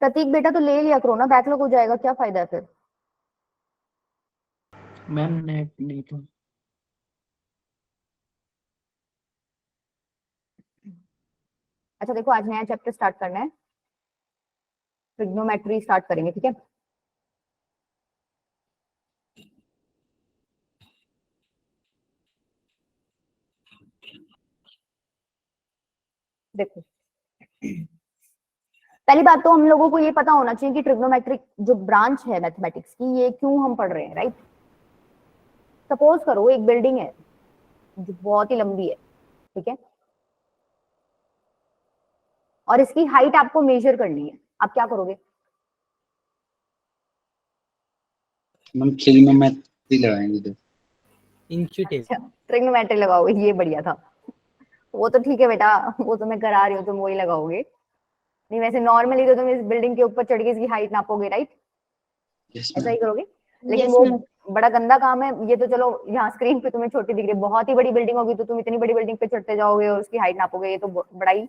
प्रतीक बेटा तो ले लिया करो ना, बैकलॉग हो जाएगा, क्या फायदा है फिर। मैम नेट नहीं था। अच्छा देखो, आज नया चैप्टर स्टार्ट करना है, ट्रिग्नोमेट्री स्टार्ट करेंगे, ठीक है। देखो, पहली बात तो हम लोगों को ये पता होना चाहिए कि ट्रिग्नोमेट्रिक जो ब्रांच है मैथमेटिक्स की, ये क्यों हम पढ़ रहे हैं, राइट। सपोज करो एक बिल्डिंग है जो बहुत ही लंबी है, ठीक है, और इसकी हाइट आपको मेजर करनी है, आप क्या करोगे। हम ट्रिग्नोमेट्री लगाएंगे तो इंची टेप। अच्छा, ट्रिग्नोमेट्री लगाओगे, ये बढ़िया था। वो तो ठीक है बेटा, वो तो मैं करा रही हूँ, तुम वही लगाओगे। नहीं वैसे नॉर्मली तो तुम इस बिल्डिंग के ऊपर चढ़ के इसकी हाइट नापोगे, राइट, यस ऐसा ही मैम। करोगे। लेकिन Yes, वो ma'am. बड़ा गंदा काम है ये तो। चलो यहाँ स्क्रीन पे तुम्हें छोटी दिख रही है, बहुत ही बड़ी बिल्डिंग होगी तो तुम इतनी बड़ी बिल्डिंग पे चढ़ते जाओगे और उसकी हाइट नापोगे, ये तो बड़ा ही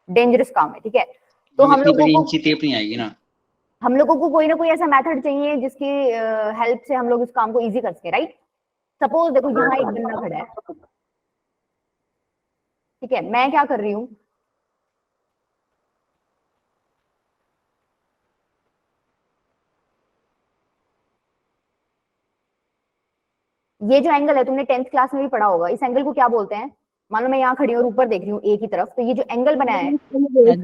डेंजरस काम है, ठीक है। तो हम हम इतनी लोगों बड़ी को इंची टेप नहीं आएगी ना। हम लोगों को कोई ना कोई ऐसा मेथड चाहिए जिसकी हेल्प से हम लोग इस काम को इजी कर सके, राइट। सपोज देखो यहाँ एक बंदा खड़ा है, ठीक है, मैं क्या कर रही हूँ, ये जो एंगल है तुमने 10th क्लास में भी पढ़ा होगा, इस एंगल को क्या बोलते हैं। मान लो मैं यहाँ खड़ी हूँ और ऊपर देख रही हूँ ए की तरफ, तो ये जो एंगल बनाया है,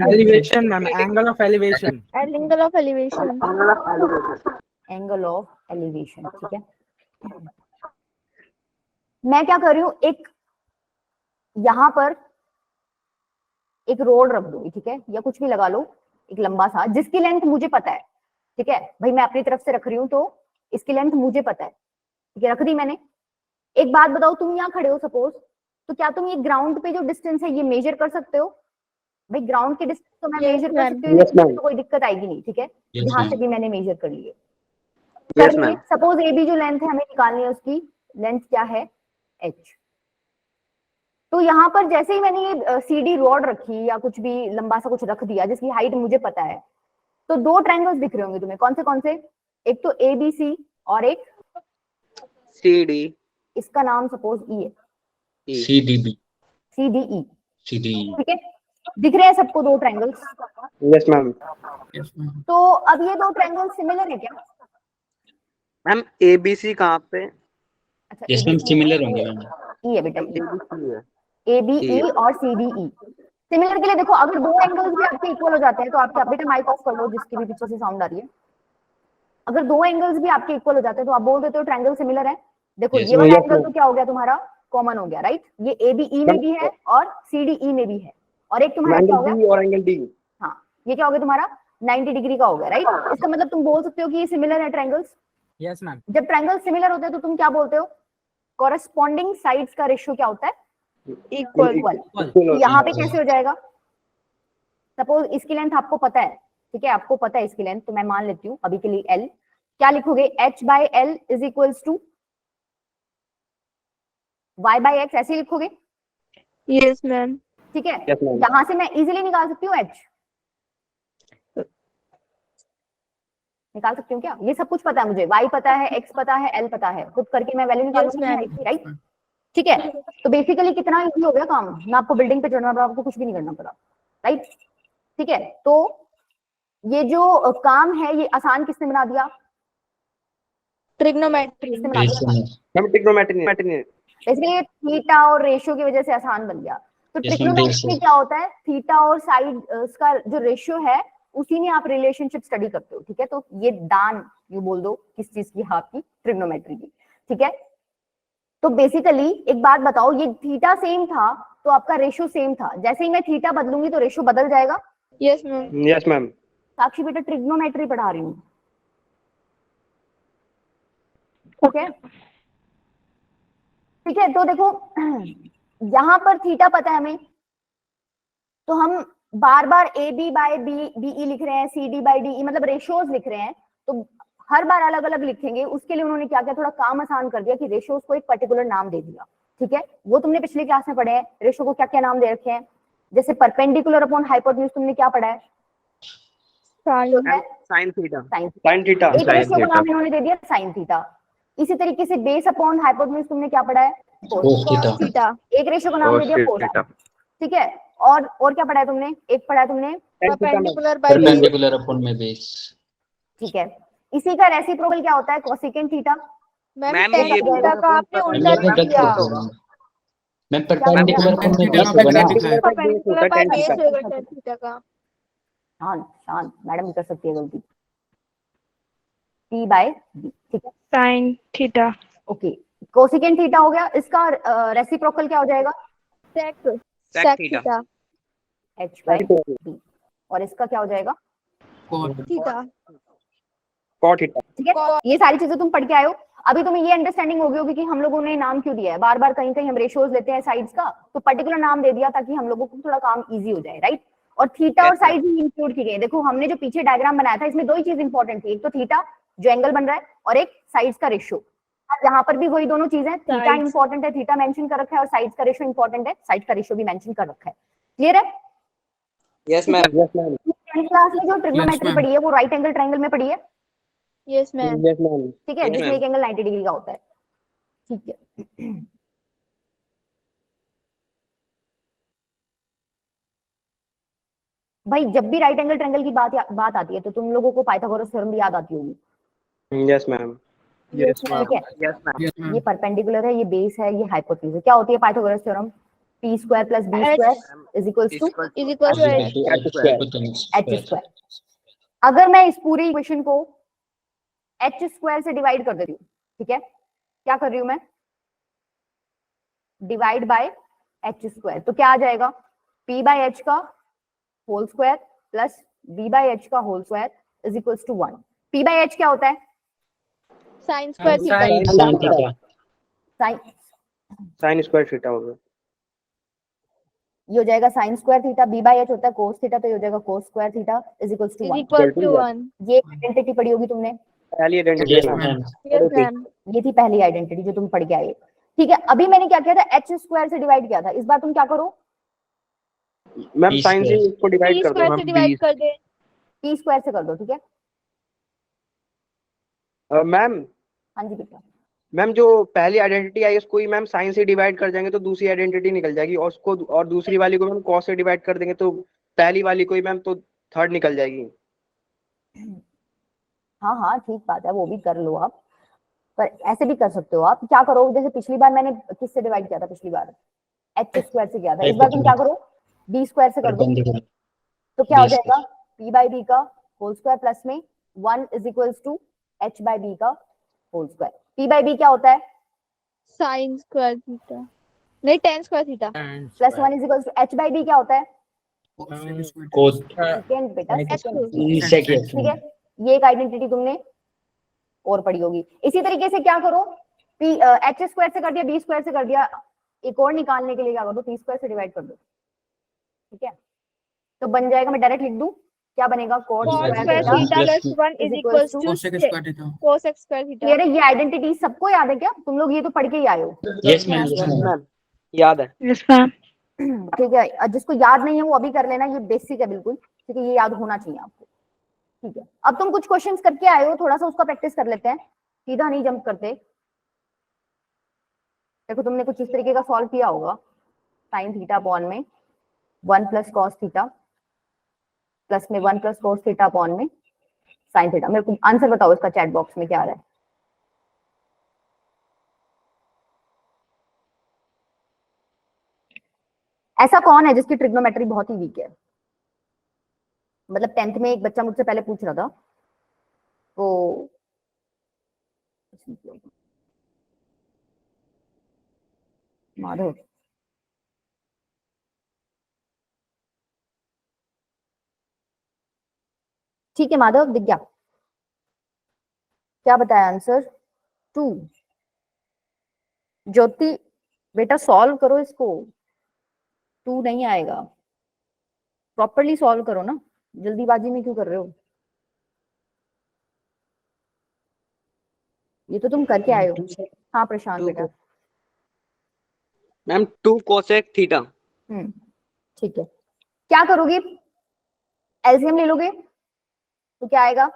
elevation ma'am, angle of elevation. Angle of elevation. Angle of elevation, ठीक है। मैं क्या कर रही हूँ, एक यहां पर एक रोड रख दो, ठीक है, या कुछ भी लगा लो एक लंबा सा, जिसकी लेंथ मुझे पता है, ठीक है भाई, मैं अपनी तरफ से रख रही हूँ तो इसकी लेंथ मुझे पता है, ठीक है, रख दी मैंने। एक बात बताओ, तुम यहाँ खड़े हो सपोज, तो क्या तुम ये ग्राउंड पे जो डिस्टेंस है ये मेजर कर सकते हो। भाई ग्राउंड की डिस्टेंस तो मैं Yes, मेजर कर ma'am. सकती हूँ, Yes, ma'am. तो कोई दिक्कत आएगी नहीं, ठीक है। यस यहाँ से मैम। भी मैंने मेजर कर लिए, Yes, ma'am. Suppose A B जो लेंथ है हमें निकालनी है, उसकी लेंथ क्या है, एच। तो यहाँ पर जैसे ही मैंने ये सीडी रॉड रखी या कुछ भी लंबा सा कुछ रख दिया जिसकी हाइट मुझे पता है, तो दो ट्रायंगल्स दिख रहे होंगे तुम्हें, कौन से, एक तो ए बी सी और एक CD. इसका नाम सपोज ई है, E. CDB C D E, CD। ठीक है। दिख रहे हैं सबको दो triangles. Yes, ma'am. Yes ma'am. तो अब ये दो ट्रायंगल सिमिलर है क्या। मैम ABC कहाँ पे? अच्छा यस मैम, सिमिलर होंगे मैम। ई है बेटा, ABC है। ए बी ई और सी डी ई। सिमिलर के लिए देखो, अगर दो एंगल्स भी आपके इक्वल हो जाते हैं तो आप क्या बेटा माइक ऑफ कर लो, जिसकी भी पीछे से साउंड आ रही है। अगर दो एंगल्स भी आपके इक्वल हो जाते हैं तो आप बोल देते हो ट्रायंगल सिमिलर है। देखो Yes, ये वाला yes, एंगल ma'am. तो क्या हो गया तुम्हारा, कॉमन हो गया, राइट। ये ए बी ई में भी है और सी डी ई में भी है, और एक तुम्हारा क्या हो एंगल गया, B और एंगल D. हाँ ये क्या हो गया तुम्हारा 90 डिग्री का हो गया, राइट। इसका मतलब तुम बोल सकते हो कि ये सिमिलर है ट्रायंगल्स। Yes ma'am. जब ट्रायंगल सिमिलर होते हैं तो तुम क्या बोलते हो, कॉरेस्पॉन्डिंग साइड्स का रेशियो क्या होता है, Equal. इक्वल। यहाँ पे कैसे हो जाएगा, सपोज इसकी लेंथ आपको पता है, ठीक है, आपको पता है इसकी लेंथ, तो मैं मान लेती हूँ अभी के लिए एल। क्या लिखोगे, H by L is equals to Y by X, ऐसे ही लिखोगे, Yes, ma'am. ठीक है। Yes, ma'am. यहां से मैं इजीली निकाल सकती हूँ एच, निकाल सकती हूँ क्या, ये सब कुछ पता है मुझे, वाई पता है, एक्स पता है, एल पता है, खुद करके मैं वैल्यू निकाल Yes, सकती ma'am. हूँ, राइट। ठीक है, तो बेसिकली कितना इजी हो गया काम ना, आपको बिल्डिंग पे चढ़ना पड़ा, आपको कुछ भी नहीं करना पड़ा, राइट। ठीक है, तो ये जो काम है ये आसान किसने बना दिया, Trigonometry. किसने बना दिया। मैम ट्रिग्नोमेट्री ने. बेसिकली थीटा और रेशियो की वजह से आसान बन गया। तो Yes, ma'am, ट्रिग्नोमेट्री बिल्कुल। क्या होता है, थीटा और साइड का जो रेशियो है उसी में आप रिलेशनशिप स्टडी करते हो, ठीक है। तो ये दान यू बोल दो किस चीज की, आपकी ट्रिग्नोमेट्री की, ठीक है। तो बेसिकली एक बात बताओ, ये थीटा सेम था तो आपका रेशियो सेम था, जैसे ही मैं थीटा बदलूंगी तो रेशियो बदल जाएगा। Yes, ma'am. Yes, ma'am. साक्षी बेटा ट्रिग्नोमेट्री पढ़ा रही हूँ, ठीक है। ठीक है, तो देखो यहां पर थीटा पता है हमें, तो हम बार बार A B by B E लिख रहे हैं, C D by D E, मतलब रेशियोज लिख रहे हैं, तो हर बार अलग अलग लिखेंगे। उसके लिए उन्होंने क्या किया, थोड़ा काम आसान कर दिया कि रेशियोज को एक पर्टिकुलर नाम दे दिया, ठीक है। वो तुमने पिछली क्लास में पढ़े हैं, रेशियो को क्या क्या नाम दे रखे हैं, जैसे परपेंडिकुलर अपॉन हाइपोटेन्यूज तुमने क्या पढ़ा है, Sin. होता है sine theta sine. Sine theta एक रेशियो का नाम इन्होंने दे दिया साइन थीटा। इसी तरीके से बेस अपॉन हाइपोटेन्यूज तुमने क्या पढ़ा है? Cos theta. Theta. एक रेशियो का नाम दे दिया कोस। ठीक है, और क्या पढ़ा है तुमने? एक पढ़ा है तुमने, Perpendicular by base. Perpendicular upon my base. ठीक है। इसी का रेसिप्रोकल क्या होता है? Cosecant theta. Ma'am ma'am tan ये थीटा का आपने मैम उल्टा ये तो लिख गलत दिया। कर दिया ma'am perpendicular upon my Theta base का होगा ना। perpendicular। Perpendicular by base होगा tan थीटा का। शांत शांत, मैडम भी कर सकती है गलती। P बाय B, ठीक है। Sin theta. Okay, cosecant theta हो गया। इसका रेसिप्रोकल क्या हो जाएगा? Sec. Sec Sec theta. Theta. H by B। और इसका क्या हो जाएगा? Cot. थीटा। cot theta. ठीक है, ये सारी चीजें तुम पढ़ के आए हो। अभी तुम्हें ये अंडरस्टैंडिंग होगी होगी कि हम लोगों ने नाम क्यों दिया है। बार बार कहीं कहीं हम रेशियोज लेते हैं साइड्स का, तो पर्टिकुलर नाम दे दिया ताकि हम लोगों को थोड़ा काम इजी हो जाए, राइट। और थीटा और Yes, ma'am. साइड ही इंक्लूड की गई। देखो हमने जो पीछे डायग्राम बनाया था इसमें दो ही चीज इंपॉर्टेंट थी, एक तो थीटा जो एंगल बन रहा है और एक साइड्स का रेशियो। यहाँ पर भी वही दोनों चीजें, थीटा Sides. इंपॉर्टेंट है, थीटा मेंशन कर रखा है, और साइड्स का रेशियो इंपॉर्टेंट है, साइड का रेशियो भी मेंशन कर रखा है। क्लियर है? Yes ma'am yes ma'am class में जो ट्रिग्नोमेट्री ma'am. पढ़ी है वो राइट एंगल ट्रायंगल में पढ़ी है, Yes ma'am. यस मैम ठीक है, Yes, जिसमें ma'am. एक एंगल 90 डिग्री का होता है। ठीक है, भाई जब भी राइट एंगल ट्रायंगल की बात आती है तो तुम लोगों को पाइथागोरस थ्योरम भी याद आती होगी। Yes ma'am Yes ma'am. ठीक है, यस मैम Yes, ma'am. ये परपेंडिकुलर है, ये बेस है, ये हाइपोटेन्यूज है। क्या होती है Pythagoras theorem? p square plus b square is equals to Is equal to Equal H. to H H square. hypotenuse h square. Square. अगर मैं इस पूरी इक्वेशन को h स्क्वायर से डिवाइड कर देती हूँ, ठीक है, क्या कर रही हूँ मैं? डिवाइड बाय h स्क्वायर, तो क्या आ जाएगा? p बाय h का whole square plus b by h का whole square is equals to 1। p by h क्या होता है? Sin square theta. Sin. Sin theta. Sine, sine square theta होगा ये हो जाएगा sine square theta, b by h होता है कोस थीटा, तो ये हो जाएगा cos square theta is equals to Is 1। equal to 1. ये आइडेंटिटी पढ़ी होगी तुमने, पहली identity Yes, ma'am ma'am. Yes Okay. ma'am. ये थी पहली आइडेंटिटी जो तुम पढ़ के आए। ठीक है, अभी मैंने क्या किया था? h स्क्वायर से डिवाइड किया था, इस बार तुम क्या करो? मैम P साइन से square. इसको डिवाइड P कर दो square से divide कर दे। p स्क्वायर से कर दो, ठीक है। मैम हाँ जी बेटा, मैम जो पहली आइडेंटिटी आई उसको ही मैम साइन से डिवाइड कर देंगे तो दूसरी आइडेंटिटी निकल जाएगी और उसको और दूसरी वाली को मैम कॉस से डिवाइड कर देंगे तो पहली वाली को ही मैम तो थर्ड निकल जाएगी। हाँ हाँ ठीक बात है, वो भी कर लो आप, पर ऐसे भी कर सकते हो आप। क्या करो, जैसे पिछली बार मैंने किससे डिवाइड किया था? पिछली बार h स्क्वायर से किया था, इस बार तुम क्या करो? b स्क्वायर से कर दो, Perpendicular. तो क्या हो B जाएगा? p बाई b का होल स्क्वायर प्लस में 1 is equals to h by b का whole square. p by b क्या होता है? Sin square theta. नहीं tan square theta. And plus 1 is equals to h by b क्या होता है? Cos. सेकंड बेटा, सेकंड, Second. ठीक है। ये एक आइडेंटिटी तुमने और पढ़ी होगी। इसी तरीके से क्या करो, p h स्क्वायर से कर दिया, b स्क्वायर से कर दिया, एक और निकालने के लिए क्या कर दो? p स्क्वायर से डिवाइड कर दो, ठीक है। तो बन जाएगा, मैं डायरेक्ट लिख दूं, क्या बनेगा? cos Cos square square theta theta plus 1 is equals to cosec square theta. cosec square theta. Clear है? ये आइडेंटिटी सबको याद है क्या? तुम लोग ये तो पढ़ के ही आए हो, Yes, ma'am. Yes, ma'am. Ma'am याद है Yes ma'am. ठीक है। और जिसको याद नहीं है वो अभी कर लेना, ये बेसिक है बिल्कुल, ठीक है, ये याद होना चाहिए आपको, ठीक है। अब तुम कुछ क्वेश्चंस करके आए हो, थोड़ा सा उसका प्रैक्टिस कर लेते हैं, सीधा नहीं जंप करते। देखो तुमने कुछ इस तरीके का सॉल्व किया होगा, साइन थीटा अपॉन में 1 प्लस कॉस थीटा प्लस में 1 प्लस कॉस थीटा अपॉन में साइन थीटा। मेरे को आंसर बताओ इसका चैट बॉक्स में क्या आ रहा है। ऐसा कौन है जिसकी ट्रिग्नोमेट्री बहुत ही वीक है? मतलब 10th में एक बच्चा मुझसे पहले पूछ रहा था, वो माधव, ठीक है माधव दिख गया, क्या बताया आंसर? 2। ज्योति बेटा सॉल्व करो इसको, 2 नहीं आएगा, प्रॉपरली सॉल्व करो ना, जल्दीबाजी में क्यों कर रहे हो? ये तो तुम करके आए हो। हाँ प्रशांत बेटा, मैम 2 cosec थीटा ठीक है। क्या करोगे? एलसीएम ले लोगे, तो क्या आएगा,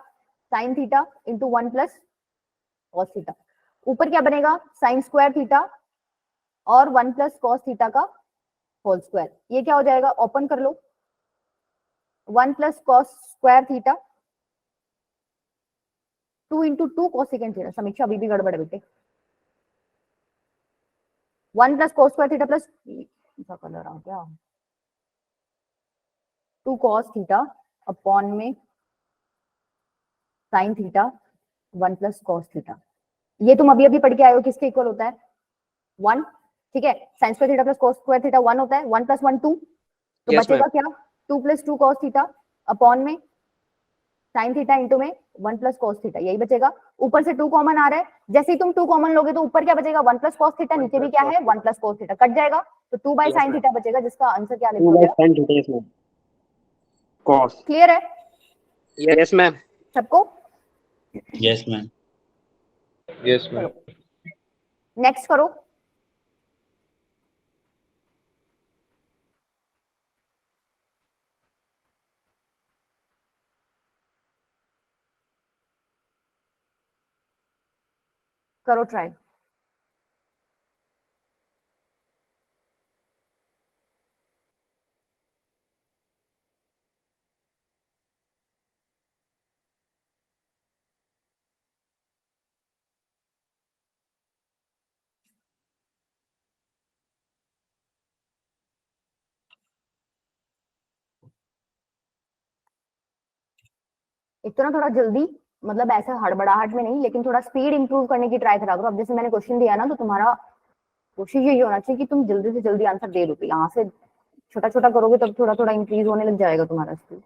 sine theta into 1 plus cos theta. ऊपर क्या बनेगा, साइन स्क्वायर थीटा और 1 प्लस कॉस थीटा का होल स्क्वायर। ये क्या हो जाएगा, ओपन कर लो, 1 plus cos square theta 2 into 2 cos second theta. Samiksha अभी भी गड़बड़ है बेटे। 1 plus cos square theta plus colour आ गया 2 कॉस थीटा अपॉन में sine theta 1 plus cos theta. ये तुम अभी अभी पढ़ के आए हो, किसके इक्वल होता है, 1। ठीक है, sign square theta plus cos square theta 1 होता है, 1 प्लस 1 2, तो Yes, बचेगा क्या, 2 प्लस 2 कॉस थीटा अपॉन में साइन थीटा इंटू में 1 प्लस कॉस थीटा, यही बचेगा। ऊपर से 2 कॉमन आ रहा है, जैसे ही तुम 2 कॉमन लोगे तो ऊपर क्या बचेगा, 1 प्लस कॉस थीटा, नीचे भी क्या है 1 प्लस कॉस थीटा, कट जाएगा तो 2 by Yes, sign ma'am. Theta बचेगा, जिसका आंसर क्या 2 लिखोगे by आप? sin theta, yes ma'am. Cos. Clear है Yes ma'am. सबको? Yes ma'am. Yes चलो ma'am. नेक्स्ट करो। करो ट्राई। एक तो ना थोड़ा जल्दी, मतलब ऐसा हड़बड़ाहट में नहीं, लेकिन थोड़ा स्पीड इंप्रूव करने की ट्राई करा करो। अब जैसे मैंने क्वेश्चन दिया ना, तो तुम्हारा कोशिश यही होना चाहिए कि तुम जल्दी से जल्दी आंसर दे दो। यहाँ से छोटा छोटा करोगे तब थोड़ा थोड़ा इंक्रीज होने लग जाएगा तुम्हारा speed.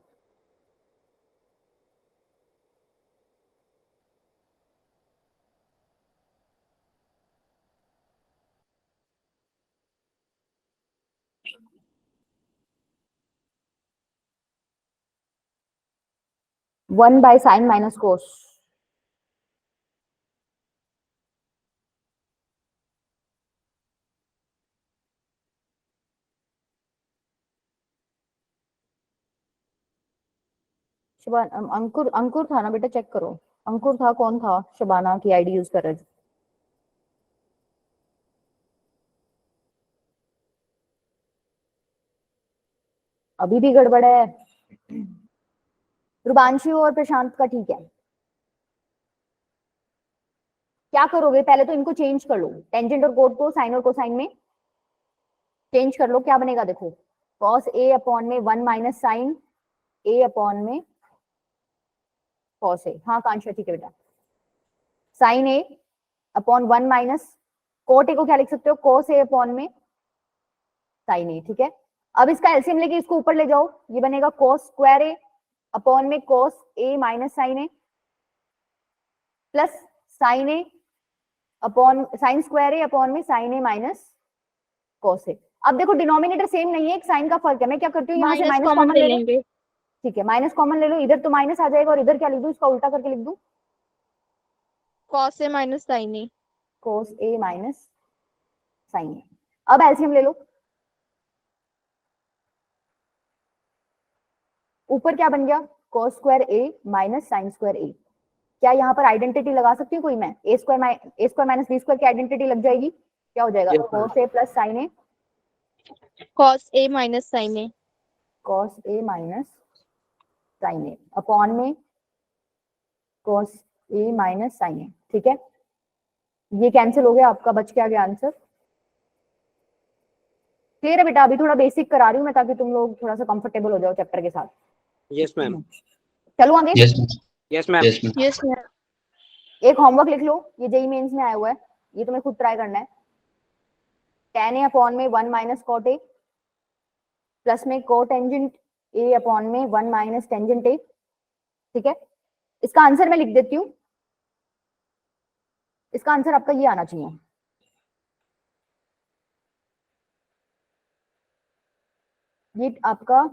One by sine minus cos. Ankur, Ankur था ना बेटा, चेक करो। अंकुर था, कौन था, शबाना की आईडी यूज कर रहे थे। अभी भी गड़बड़ है। रुबांशु और प्रशांत का ठीक है। क्या करोगे, पहले तो इनको चेंज कर लो, टेंजेंट और कोट को साइन और कोसाइन में चेंज कर लो। क्या बनेगा देखो, कॉस ए अपॉन में 1 माइनस साइन ए अपॉन में कॉस ए। हाँ कांक्षा ठीक है बेटा, sine A upon 1 minus cot A को क्या लिख सकते हो, कॉस ए अपॉन में साइन ए। ठीक है, अब इसका एलसीएम लेके इसको ऊपर ले जाओ, ये बनेगा कॉस स्क्वायर ए अपॉन में cos A minus sine A plus sine A upon sine square A upon में sine A minus cos A. अब देखो डिनोमिनेटर सेम नहीं है, एक साइन का फर्क है। मैं क्या करती हूँ, यहाँ से माइनस माइनस कॉमन कॉमन ले ले लो। लेंगे। ठीक है, माइनस कॉमन ले लो, इधर तो माइनस आ जाएगा, और इधर क्या लिख दूं, इसका उल्टा करके लिख दूं, cos A minus sine A. cos a minus sine A. अब एलसीएम ले लो, ऊपर क्या बन गया, cos square a minus sine square a। क्या यहाँ पर आइडेंटिटी लगा सकती हूँ कोई मैं, A square minus B square की आइडेंटिटी लग जाएगी। क्या हो जाएगा, Yes, cos a plus sine A, cos A minus sine A. cos a minus sine A upon में cos a minus sine A. ठीक है, ये कैंसिल हो गया, आपका बच क्या गया आंसर। क्लियर है बेटा, अभी थोड़ा बेसिक करा रही हूँ मैं, ताकि तुम लोग थोड़ा सा कंफर्टेबल हो जाओ चैप्टर के साथ। yes ma'am. चलो आगे। Yes ma'am. Yes ma'am. Yes ma'am. Yes ma'am. एक होमवर्क लिख लो, ये जेई मेंस में आया हुआ है, ये तुम्हें खुद ट्राई करना है। tan ए अपॉन में 1 माइनस कॉट ए प्लस में कोटेंजेंट ए अपॉन में 1 माइनस टेंजेंट ए। ठीक है, इसका आंसर मैं लिख देती हूँ, इसका आंसर आपका ये आना चाहिए। ये आपका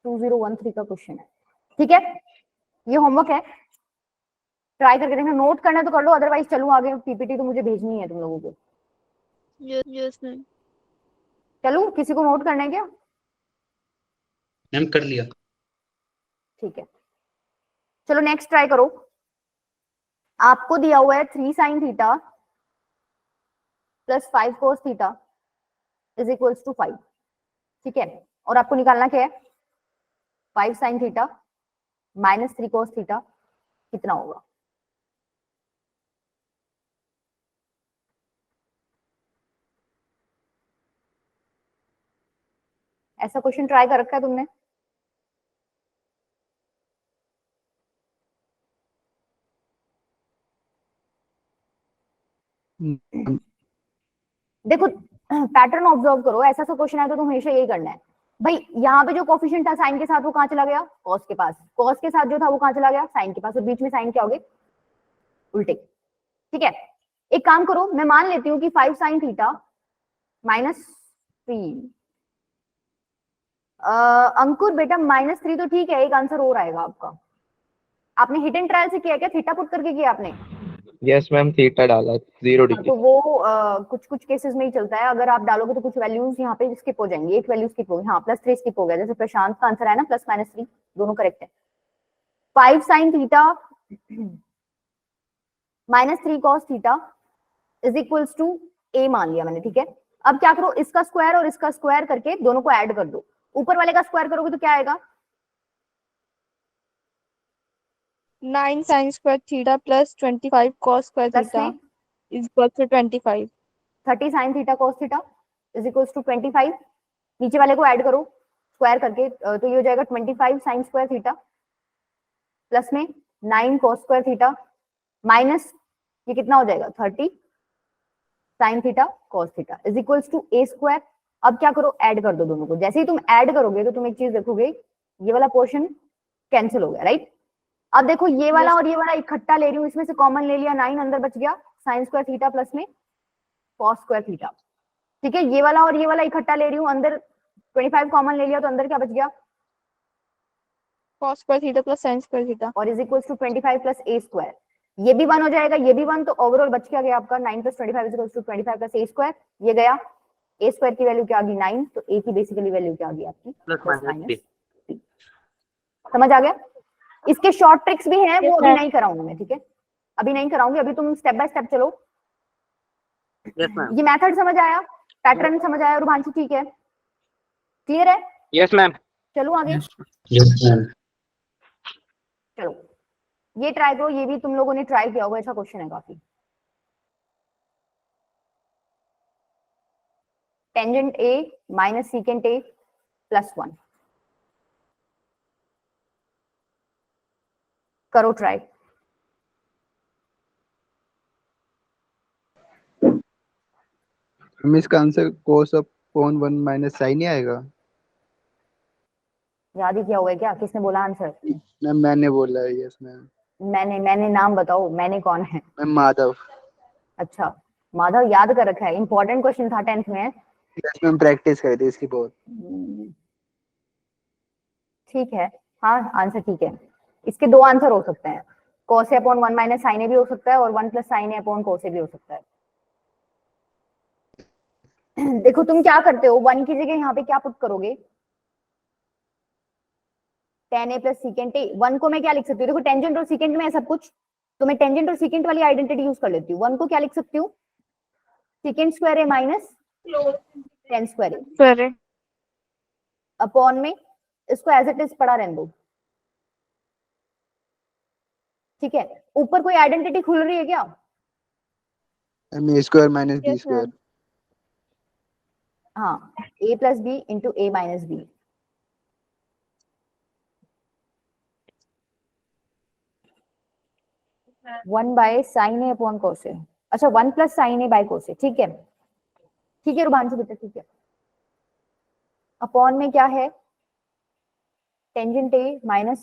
2013 का क्वेश्चन है। ठीक है, ये होमवर्क है, ट्राई करके देखना। नोट करना तो कर लो, अदरवाइज चलो आगे, पीपीटी तो मुझे भेजनी है तुम लोगों को। Yes ma'am. चलो, किसी को नोट करना है क्या? मैम कर लिया। ठीक है, चलो नेक्स्ट ट्राई करो। आपको दिया हुआ है 3 sin theta plus 5 cos theta is equals to 5, ठीक है, और आपको निकालना क्या है, 5 sin theta minus 3 cos theta कितना होगा। ऐसा क्वेश्चन ट्राई कर रखा है तुमने? देखो पैटर्न ऑब्जर्व करो, ऐसा सा क्वेश्चन आया तो हमेशा यही करना है भाई। यहाँ पे जो कोफिशिएंट था साइन के साथ वो कहाँ चला गया, कॉस के पास, कॉस के साथ जो था वो कहाँ चला गया, साइन के पास, और बीच में साइन क्या हो गए, उल्टे, ठीक है। एक काम करो, मैं मान लेती हूँ कि 5 sin थीटा माइनस 3, अंकुर बेटा -3 तो ठीक है, एक आंसर और आएगा आपका। आपने हिट एंड ट्रायल से किया क्या, थीटा पुट करके किया आपने? यस मैम, थीटा डाला 0 डिग्री। तो वो कुछ कुछ केसेस में ही चलता है, अगर आप डालोगे तो कुछ वैल्यूज यहाँ पे स्किप हो जाएंगी, एक वैल्यू स्किप होगी, हाँ +3 स्किप हो गया, जैसे प्रशांत का आंसर है ना +-3 दोनों करेक्ट है। 5 sin theta -3 cos theta is equals to a मान लिया मैंने, ठीक है। अब क्या करो, इसका स्क्वायर और इसका स्क्वायर करके दोनों को ऐड कर दो, ऊपर वाले का स्क्वायर करोगे तो क्या आएगा, 9 sin square theta plus 25 cos square plus theta में is equal to 25. 30 sin theta cos theta is equals to 25, नीचे वाले को ऐड करो स्क्वायर करके, तो ये हो जाएगा 25 sin स्क्वायर थीटा प्लस में 9 cos स्क्वायर थीटा माइनस ये कितना हो जाएगा 30 sin theta cos theta is equals to a square. अब क्या करो, ऐड कर दो दोनों को, जैसे ही तुम ऐड करोगे तो तुम एक चीज देखोगे, ये वाला पोर्शन कैंसिल हो गया, राइट। अब देखो ये वाला और ये वाला इकट्ठा ले रही हूँ, इसमें से कॉमन ले लिया, 9 अंदर बच गया, sin स्क्वायर थीटा प्लस में cos स्क्वायर थीटा, ठीक है। ये वाला और ये वाला इकट्ठा ले रही हूँ, अंदर 25 कॉमन ले लिया, तो अंदर क्या बच गया, Cos square theta plus sin square theta. और is equals to 25 plus a square, ये भी 1 हो जाएगा, ये भी 1, तो ओवरऑल बच क्या गया आपका 9 plus 25 is equals to 25 plus a square, ये गया, a स्क्वायर की वैल्यू क्या आ गई 9, तो a की बेसिकली वैल्यू क्या आ गई आपकी +-3। समझ आ गया। इसके शॉर्ट ट्रिक्स भी हैं, वो अभी नहीं कराऊंगी मैं, ठीक है, अभी नहीं कराऊंगी, अभी तुम स्टेप बाय स्टेप चलो। ये मेथड समझ आया, पैटर्न समझ आया, रुभांशु ठीक है, क्लियर है? Yes ma'am. चलो आगे, Yes, ma'am. चलो ये ट्राई करो, ये भी तुम लोगों ने ट्राई किया होगा, ऐसा क्वेश्चन है काफी। Tangent a minus secant a +1, करो ट्राई। हम इसका answer cos upon 1 minus sine ही आएगा। याद ही किया हुआ है क्या, किसने बोला आंसर? मैम मैंने बोला है, यस मैम। मैंने नाम बताओ, मैंने कौन है? मैम माधव। अच्छा माधव, याद कर रखा है, इंपॉर्टेंट क्वेश्चन था 10th में। यस मैम, प्रैक्टिस करी थी इसकी बहुत। ठीक है, हाँ आंसर ठीक है। इसके दो आंसर हो सकते हैं, cos a upon 1 minus sine a भी हो सकता है, और 1 plus sine a upon cos a भी हो सकता है। देखो तुम क्या करते हो, 1 की जगह यहाँ पे क्या पुट करोगे, tan a plus secant a। 1 को मैं क्या लिख सकती हूँ, देखो टेंजेंट और सीकेंट में है सब कुछ, तो मैं टेंजेंट और सीकेंट वाली आइडेंटिटी यूज कर लेती हूँ। 1 को क्या लिख सकती हूँ, secant square a minus tan square a Correct. Upon में, इसको एज इट इज पढ़ा रहने दो, ठीक है। ऊपर कोई आइडेंटिटी खुल रही है क्या? Ma'am a square minus b Yes, square. ma'am. हाँ, a plus B into a minus B, one by sine A upon cos A. अच्छा 1 plus sine A by cos A, ठीक है, ठीक है रुभांशु बेटा, ठीक है। अपॉन में क्या है, tangent A minus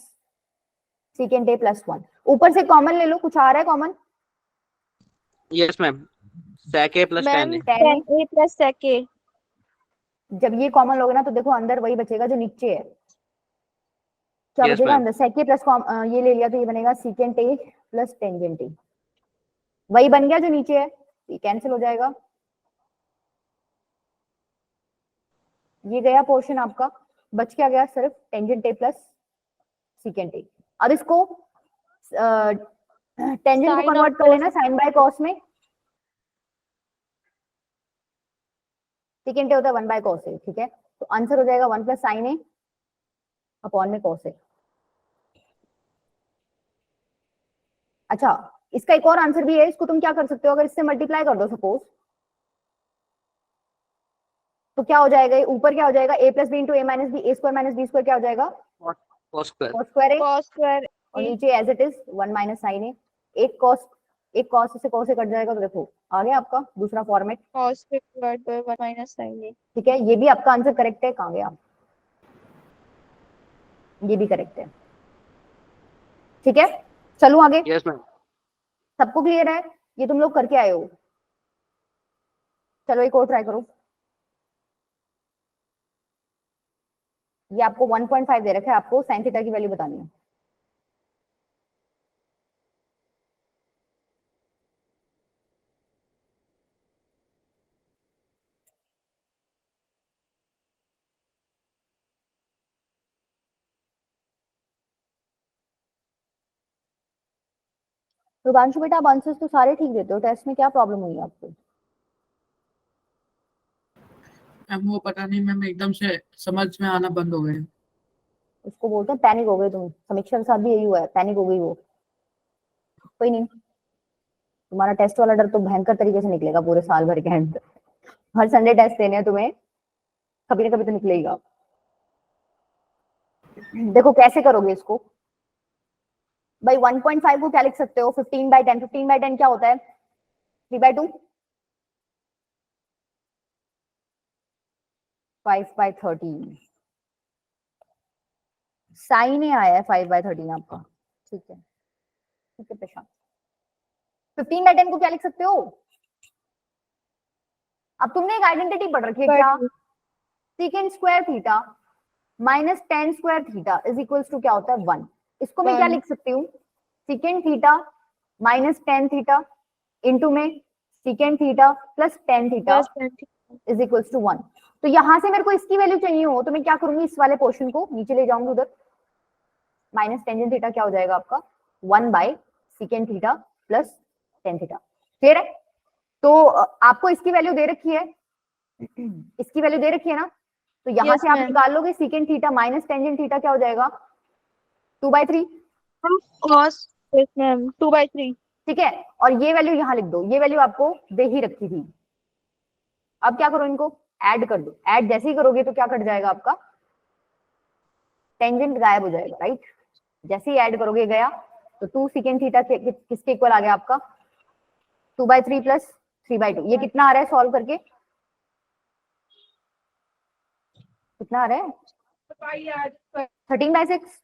secant A +1, ऊपर से कॉमन ले लो, कुछ आ रहा है common? Yes ma'am, sec a plus tan Ma'am, a। tan tan a plus sec a. जब ये कॉमन लोगे ना तो देखो अंदर वही बचेगा जो नीचे है, क्या Yes, बचेगा ma'am. अंदर, sec a प्लस ये ले लिया तो ये बनेगा सीकेंट ए प्लस टेंजेंट ए, वही बन गया जो नीचे है, ये कैंसिल हो जाएगा, ये गया पोर्शन आपका, बच क्या गया सिर्फ tangent A plus secant A. अब इसको टेंजेंट को Sine कन्वर्ट of कर लेना साइन बाय कॉस में, सेकेंड होता है 1 बाय कॉस ए, ठीक है। तो आंसर हो जाएगा 1 प्लस साइन ए अपॉन में कॉस ए। अच्छा, इसका एक और आंसर भी है, इसको तुम क्या कर सकते हो, अगर इससे मल्टीप्लाई कर दो सपोज, तो क्या हो जाएगा, ऊपर क्या हो जाएगा, A plus B into A minus B, A square minus B square क्या हो जाएगा, cos square। Cos square A, cos square और A नीचे as it is 1 minus sine A. एक कॉस से कॉस से कट जाएगा, तो देखो आ गया आपका दूसरा format, cos square divided by 1 minus sin A. ठीक है। ये भी आपका आंसर करेक्ट है, कहाँ गया, ये भी करेक्ट है, ठीक है। चलो आगे, यस मैम। सबको क्लियर है, ये तुम लोग करके आए हो। चलो एक और ट्राई करो, ये आपको 1.5 दे रखा है, आपको साइन थीटा की वैल्यू बतानी है। रुबांशु बेटा, आप आंसर्स तो सारे ठीक देते हो, टेस्ट में क्या प्रॉब्लम हुई है आपको? मैम वो पता नहीं मैम एकदम से समझ में आना बंद हो गए। उसको बोलते हैं पैनिक हो गए तुम, समीक्षा के साथ भी यही हुआ है, पैनिक हो गई वो। कोई नहीं, तुम्हारा टेस्ट वाला डर तो भयंकर तरीके से निकलेगा पूरे साल भर के एंड, हर संडे टेस्ट देने हैं तुम्हें, कभी ना कभी तो निकलेगा। देखो कैसे करोगे इसको भाई, 1.5 को क्या लिख सकते हो, 15/10, 15/10 क्या होता है, 3/2, 5/13, साइन ही आया है 5/13 आपका, ठीक है, ठीक है प्रशांत। 15/10 को क्या लिख सकते हो, अब तुमने एक आइडेंटिटी पढ़ रखी है क्या, second square theta minus tan square theta is equals to क्या होता है 1। इसको मैं क्या 1 लिख सकती हूँ, sec theta minus tan theta into में sec theta plus tan theta plus 20. Is equals to 1। तो यहां से मेरे को इसकी वैल्यू चाहिए हो तो मैं क्या करूंगी, इस वाले पोर्शन को नीचे ले जाऊंगी उधर, माइनस टेंजेंट थीटा क्या हो जाएगा आपका 1 by second theta plus tan theta, clear है। तो आपको इसकी वैल्यू दे रखी है, इसकी वैल्यू दे रखी है ना, तो यहां Yes, से आप ma'am. निकाल लोगे second theta minus tangent theta क्या हो जाएगा 2/3, Cos, yes, ma'am. 2/3. ठीक है। और ये वैल्यू यहाँ लिख दो, ये वैल्यू आपको दे ही रखी थी। अब क्या करो, इनको ऐड कर दो, ऐड जैसे ही करोगे तो क्या कट जाएगा आपका, टेंजेंट गायब हो जाएगा, राइट। जैसे ही ऐड करोगे गया, तो 2 सेकेंड थीटा किसके इक्वल आ गया आपका 2/3 प्लस 3/2। ये कितना आ रहा है सॉल्व करके, कितना आ रहा है 13/6।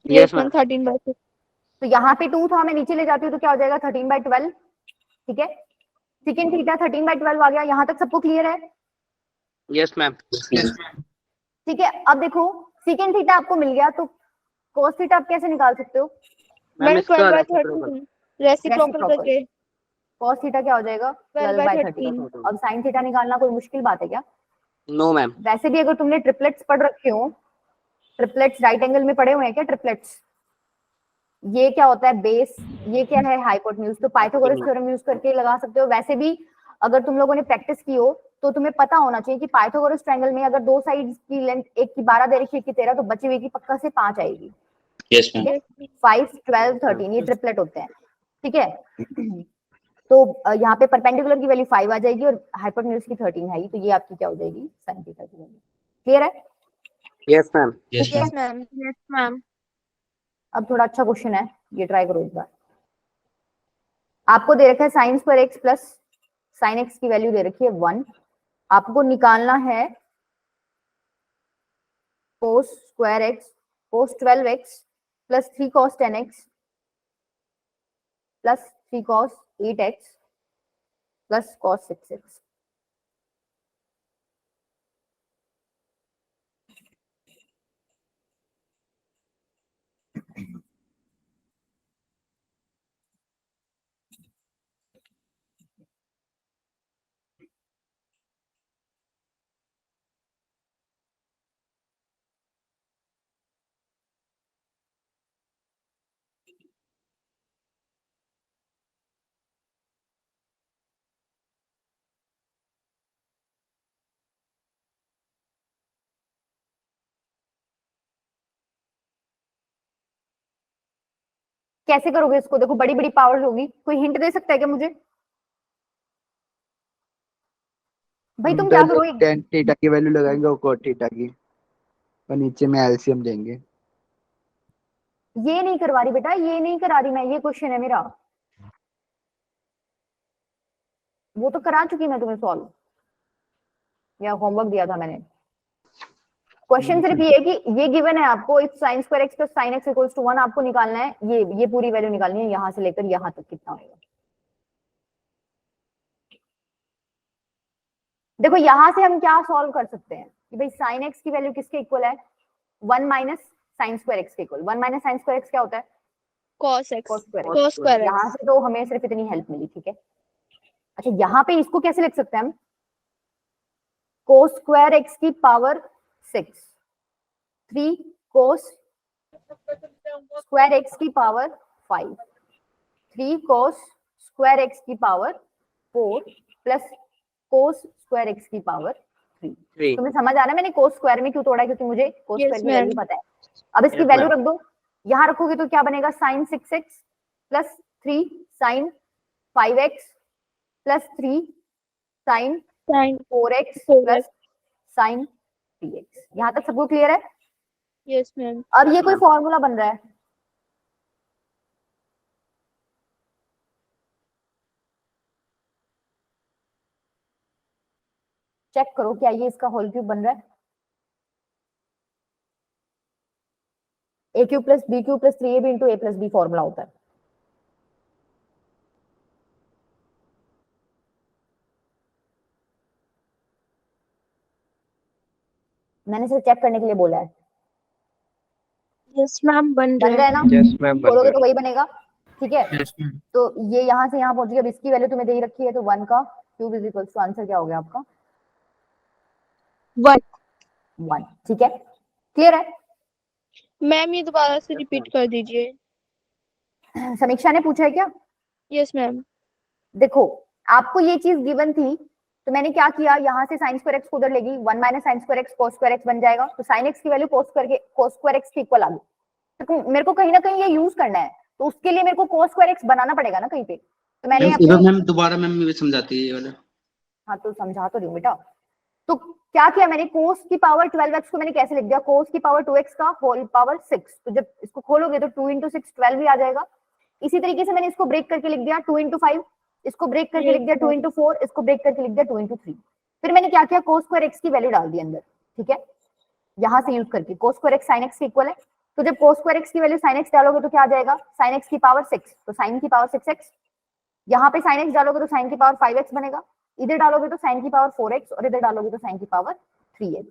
Yes, yes ma'am. मैम। 13/6. तो यहाँ पे 2 था, मैं नीचे ले जाती हूँ तो क्या हो जाएगा 13/12, ठीक है। सेकेंड थीटा 13/12 आ गया, यहाँ तक सबको क्लियर है, यस मैम। ठीक है। अब देखो सेकेंड थीटा आपको मिल गया, तो कोस थीटा आप कैसे निकाल सकते हो, मैम Ma'am, इसका 12/13. Reciprocal रेसिप्रोकल, करके कॉस थीटा क्या हो जाएगा 12/13। 12/13. अब साइन थीटा निकालना कोई मुश्किल बात है क्या, नो मैम। वैसे भी अगर तुमने ट्रिपलेट्स पढ़ रखे हो, ट्रिपलेट्स राइट एंगल में पढ़े हुए हैं क्या ट्रिपलेट्स, ये क्या होता है बेस, ये क्या है हाइपोटेन्यूज, तो पाइथागोरस थ्योरम यूज करके लगा सकते हो। वैसे भी अगर तुम लोगों ने प्रैक्टिस की हो तो तुम्हें पता होना चाहिए कि पाइथागोरस ट्रायंगल में अगर दो साइड्स की लेंथ, एक की 12 दे रखी है, एक की 13, तो बची हुई की पक्का से 5 आएगी, Yes, ठीक ma'am. है। 5, 12, 13 ये ट्रिपलेट होते हैं, ठीक है। तो यहाँ पे परपेंडिकुलर की वैल्यू 5 आ जाएगी और हाइपोटेन्यूज की 13 है, तो ये आपकी क्या हो जाएगी साइन थीटा की वैल्यू, क्लियर है। Yes ma'am. Yes, Yes, ma'am. ma'am. Yes, ma'am. अब थोड़ा अच्छा क्वेश्चन है, ये ट्राई करो एक बार। आपको दे रखा है sine square x plus sine x की वैल्यू दे रखी है 1, आपको निकालना है कोस स्क्वायर एक्स, कोस 12x plus 3 cos 10x plus 3 cos 8x plus cos 6x। कैसे करोगे इसको? देखो बड़ी बड़ी पावर्स होगी, कोई हिंट दे सकता है क्या मुझे? भाई तुम क्या करो, टेन थीटा की वैल्यू लगाएंगे और cot थीटा की, और नीचे में एलसीएम लेंगे। ये नहीं करवा रही बेटा, ये नहीं करा रही मैं, ये क्वेश्चन है मेरा, वो तो करा चुकी मैं तुम्हें सॉल्व, या होमवर्क दिया था मैंने। क्वेश्चन सिर्फ ये है कि ये गिवन है आपको, if sin square x plus sin x equals to 1, आपको निकालना है ये पूरी वैल्यू निकालनी है, यहां से लेकर यहां तक कितना होगा। देखो यहां से हम क्या सॉल्व कर सकते हैं कि भाई sin x की वैल्यू किसके इक्वल है, 1 माइनस sin स्क्वायर x के equal. 1 minus sin square x क्या होता है? cos x cos square cos square x यहाँ से तो हमें सिर्फ इतनी हेल्प मिली, ठीक है। अच्छा यहाँ पे इसको कैसे लिख सकते हैं हम? cos स्क्वायर x की पावर 6, 3 cos स्क्वायर x की पावर 5, 3 cos स्क्वायर x की power 4 plus cos square x की पावर 3। 3। तुम्हें समझ आ रहा है मैंने cos स्क्वायर में क्यों तोड़ा है? क्योंकि मुझे cos Yes, स्क्वायर की ma'am. वैल्यू पता है। अब इसकी Yes, वैल्यू ma'am. रख दो, यहाँ रखोगे तो क्या बनेगा, sin 6x plus 3 sin 5x plus 3 sin sin 4x 4x. Plus sin 3x। यहाँ तक सबको क्लियर है? yes ma'am अब ये कोई फॉर्मूला बन रहा है, चेक करो क्या ये इसका होल क्यूब बन रहा है। A cube plus B cube plus 3ab into A plus B formula होता है। मैंने सिर्फ चेक करने के लिए बोला है। yes ma'am बन बन रहा है रहा ना? यस मैम बन खोलोगे रहा तो वही बनेगा, ठीक है। Yes ma'am. तो ये यहाँ से यहाँ पहुंच गया। अब इसकी वैल्यू तुम्हें दे ही रखी है, तो 1 का cube is equal to, answer क्या हो गया आपका? है 1, ठीक है, क्लियर है। मैम ये दोबारा से रिपीट कर दीजिए समीक्षा ने पूछा है क्या? yes ma'am देखो आपको ये चीज गिवन थी, तो मैंने क्या किया, यहाँ से sin स्क्वायर x को उधर लेगी, 1 minus sin square x cos square x बन जाएगा, तो sin x की वैल्यू cos स्क्वायर x के इक्वल आ गई। तो मेरे को कहीं ना कहीं ये यूज करना है, तो उसके लिए मेरे को cos स्क्वायर x बनाना पड़ेगा ना कहीं पे। तो मैंने मैम अपने, मैम दोबारा मैम मुझे समझाती है ये वाला। हाँ तो समझा तो रही हूँ बेटा। तो क्या किया मैंने, cos की पावर 12x को मैंने कैसे लिख दिया, cos की पावर 2x का होल पावर 6। तो जब इसको खोलोगे तो 2 इंटू 6 12 भी आ जाएगा। इसी तरीके से मैंने इसको ब्रेक करके लिख दिया 2 इंटू 5, इसको ब्रेक करके लिख दिया 2 इंटू 4, इसको ब्रेक करके लिख दिया 2 इंटू 3। फिर मैंने क्या किया, cos स्क्वायर x की वैल्यू डाल दी अंदर, ठीक है, यहां से यूज करके। cos square x sin x के इक्वल है, तो जब cos स्क्वायर x की वैल्यू sin x डालोगे तो क्या आ जाएगा, sin x की पावर 6, तो sin की पावर 6x। यहाँ पे sin x डालोगे तो sin की पावर 5x बनेगा, इधर डालोगे तो sin की पावर 4x, और इधर डालोगे तो sin की पावर 3x,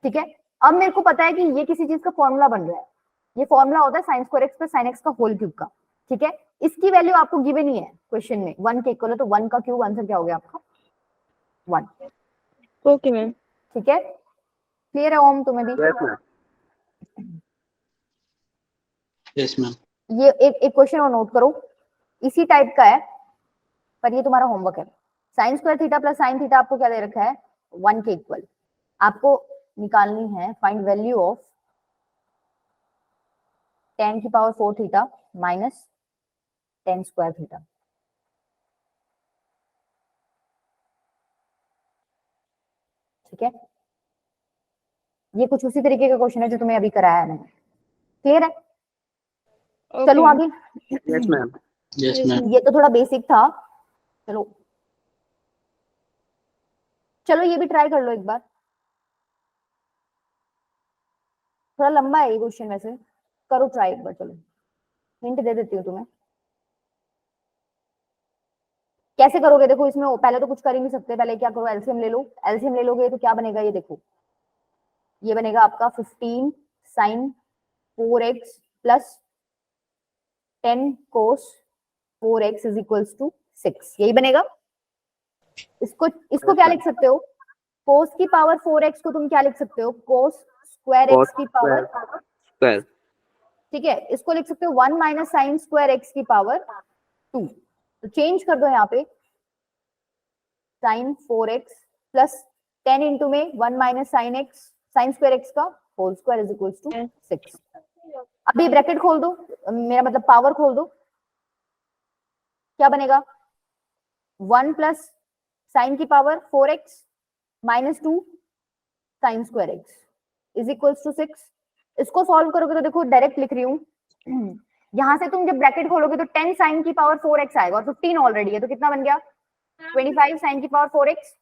ठीक है। अब मेरे को पता है कि ये किसी चीज का फॉर्मूला बन रहा है, ये फॉर्मूला होता है sin square x plus sin x का होल क्यूब का, ठीक है। इसकी वैल्यू आपको गिवन ही है क्वेश्चन में, 1 के इक्वल है, तो 1 का क्यूब, आंसर क्या हो गया आपका 1, okay ma'am ठीक है। क्लियर है ओम तुम्हें भी? Yes ma'am. Yes ma'am. ये एक क्वेश्चन और नोट करो, इसी टाइप का है, पर ये तुम्हारा होमवर्क है। Sign square theta plus sine theta आपको क्या दे रखा है, 1 के इक्वल। आपको निकालनी है फाइंड वैल्यू ऑफ tan की power 4 theta minus tan square theta. ठीक है, ये कुछ उसी तरीके का क्वेश्चन है जो तुम्हें अभी कराया है मैंने। क्लियर है? चलो okay आगे। Yes ma'am. Yes ma'am. ये तो थोड़ा बेसिक था, चलो चलो ये भी ट्राई कर लो एक बार। थोड़ा लंबा है ये क्वेश्चन वैसे, करो ट्राई एक बार। चलो हिंट दे देती हूँ तुम्हें, कैसे करोगे। देखो इसमें पहले तो कुछ कर ही नहीं सकते, पहले क्या करो, एलसीएम ले लो। एलसीएम ले लोगे तो क्या बनेगा, ये देखो, ये बनेगा आपका 15 sin 4x plus 10 cos 4x is equals to 6, यही बनेगा। इसको क्या लिख सकते हो, cos की पावर 4x को तुम क्या लिख सकते हो, cos स्क्वायर x की पावर स्क्वायर। ठीक है। इसको लिख सकते हो 1 माइनस साइन स्क्वायर x की पावर 2। तो चेंज कर दो यहाँ पे, sin 4x प्लस 10 इंटू में 1 minus sine x sine square x का whole square is equal to 6। अभी ब्रैकेट खोल दो, मेरा मतलब पावर खोल दो, क्या बनेगा 1 प्लस साइन की power 4x minus 2 sine square x is equals to 6। इसको सॉल्व करोगे तो देखो डायरेक्ट लिख रही हूँ, यहां से तुम जब ब्रैकेट खोलोगे तो 10 साइन की पावर 4x आएगा और 15 ऑलरेडी है, तो कितना बन गया 25 साइन की पावर 4x,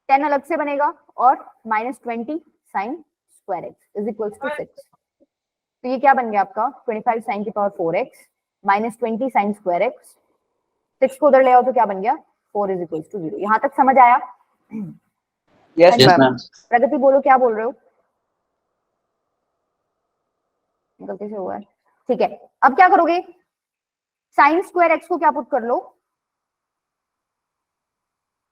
10 अलग से बनेगा और minus 20 sine square x is equals to 6। तो ये क्या बन गया आपका 25 साइन की power 4x minus 20 sine square x, 6 को उधर ले आओ तो क्या बन गया 4 इज इक्वल्स टू 0। यहां तक समझ आया? Yes yes ma'am. मैम। प्रगति बोलो क्या बोल रहे हो? गलती से हुआ है, ठीक है। अब क्या करोगे, साइन स्क्वायर एक्स को क्या पुट कर लो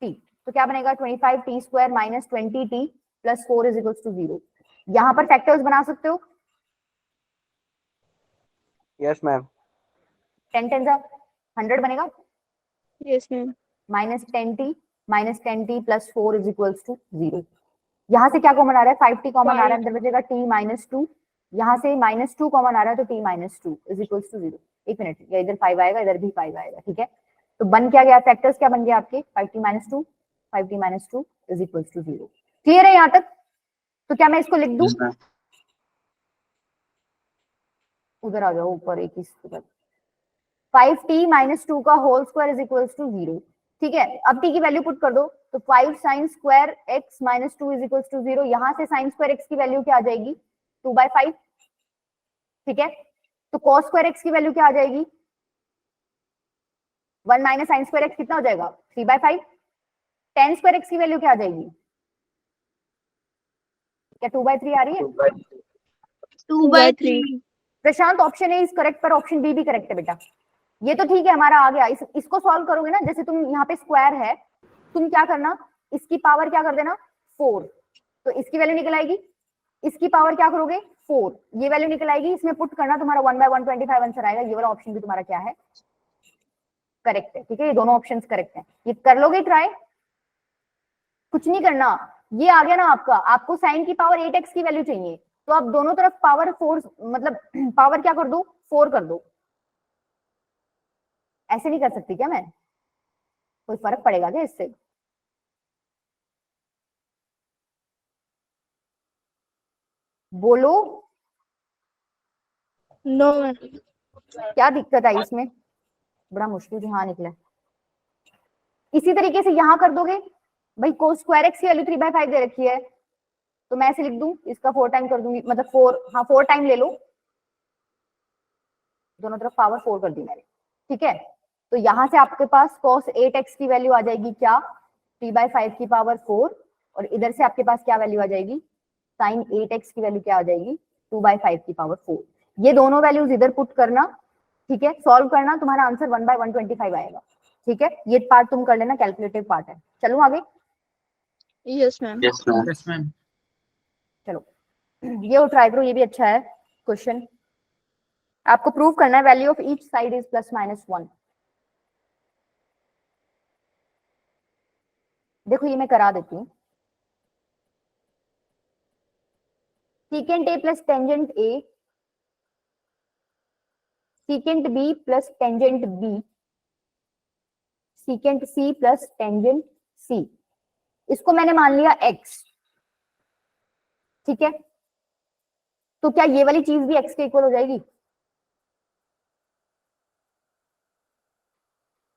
t, तो क्या बनेगा 25 t square minus 20 t plus 4 is equals to 0। यहां पर फैक्टर्स बना सकते हो, यस मैम। 10 10 100 बनेगा, Yes, ma'am. Minus 10 t plus 4 is equals to 0। यहां से क्या कॉमन आ रहा है 5t कॉमन आ रहा है, अंदर बचेगा t माइनस 2, यहाँ से माइनस 2 कॉमन आ रहा है तो t minus 2 is equals to 0। एक मिनट, या इधर 5 आएगा इधर भी 5 आएगा, ठीक है। तो बन क्या गया, फैक्टर्स क्या बन गया आपके 5t minus 2 5t minus 2 is equals to 0। Clear है यहाँ तक? तो क्या मैं इसको लिख दूं, यस मैम। उधर आ जाओ ऊपर एक इस तरफ, 5t माइनस 2 का whole square is equals to 0, ठीक है। अब t की वैल्यू पुट कर दो, तो 5 sine square x minus 2 is equals to 0। यहां से साइन स्क्वायर x की वैल्यू क्या आ जाएगी 2/5, ठीक है। तो cos स्क्वायर x की वैल्यू क्या आ जाएगी 1 माइनस साइन स्क्वायर x कितना हो जाएगा 3/5। tan स्क्वायर x की वैल्यू क्या आ जाएगी, क्या 2/3 आ रही है? 2/3. प्रशांत ऑप्शन ए इज करेक्ट, पर ऑप्शन बी भी करेक्ट है बेटा। ये तो ठीक है हमारा आ गया। इसको सॉल्व करोगे ना, जैसे तुम यहाँ पे स्क्वायर है, तुम क्या करना, इसकी पावर क्या कर देना 4, तो इसकी वैल्यू निकल आएगी, इसकी पावर क्या करोगे 4, ये वैल्यू निकल आएगी, इसमें पुट करना, तुम्हारा 1/125 आंसर आएगा। ये वाला ऑप्शन भी तुम्हारा क्या है करेक्ट है, ठीक है। ये दोनों ऑप्शन करेक्ट है, ये कर लोगे ट्राई, कुछ नहीं करना। ये आ गया ना आपका, आपको साइन की पावर 8x की वैल्यू चाहिए, तो आप दोनों तरफ पावर 4 मतलब पावर क्या कर दो 4 कर दो। ऐसे नहीं कर सकती क्या मैं, कोई फर्क पड़ेगा क्या इससे? बोलो No, ma'am. क्या दिक्कत आई इसमें, बड़ा मुश्किल से हाँ निकला। इसी तरीके से यहां कर दोगे भाई, cos स्क्वायर x की वैल्यू 3/5 दे रखी है, तो मैं ऐसे लिख दूं, इसका 4 टाइम कर दूंगी, मतलब 4, हाँ 4 टाइम ले लो, दोनों तरफ पावर 4 कर दी मैंने, ठीक है। तो यहां से आपके पास cos 8x की वैल्यू आ जाएगी क्या 3/5 की पावर 4, और इधर से आपके पास क्या वैल्यू आ जाएगी sin 8x की वैल्यू क्या आ जाएगी 2/5 की पावर 4। ये दोनों वैल्यूज इधर पुट करना, ठीक है, सॉल्व करना, तुम्हारा आंसर 1/125 आएगा, ठीक है। ये पार्ट तुम कर लेना, कैलकुलेटिव पार्ट है। चलो आगे, Yes, ma'am. Yes ma'am. Yes ma'am. चलो ये ट्राई करो, ये भी अच्छा है क्वेश्चन। आपको प्रूव करना है value of each side is +-1। देखो ये मैं करा देती हूँ, secant a plus tangent a, secant b plus tangent b, secant c plus tangent c, इसको मैंने मान लिया x, ठीक है। तो क्या ये वाली चीज भी x के इक्वल हो जाएगी?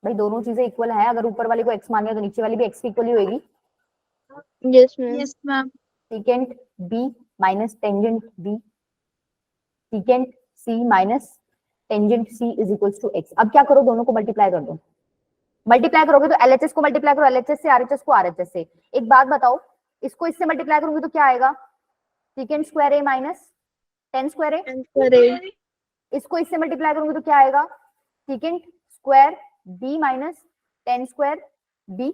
भाई दोनों चीजें इक्वल है, अगर ऊपर वाली को x मान लिया तो नीचे वाली भी x की इक्वल ही होगी। Yes, ma'am. Yes, ma'am. Secant b minus tangent b, secant c minus tangent c is equals to x। अब क्या करो, दोनों को मल्टीप्लाई कर दो, मल्टीप्लाई करोगे तो LHS को मल्टीप्लाई करो LHS से, RHS को RHS से। एक बात बताओ, इसको इससे मल्टीप्लाई करोगे तो क्या आएगा secant square a minus tan square a, Answer A. इसको इससे मल्टीप्लाई करोगे तो क्या आएगा secant square b minus tan square b,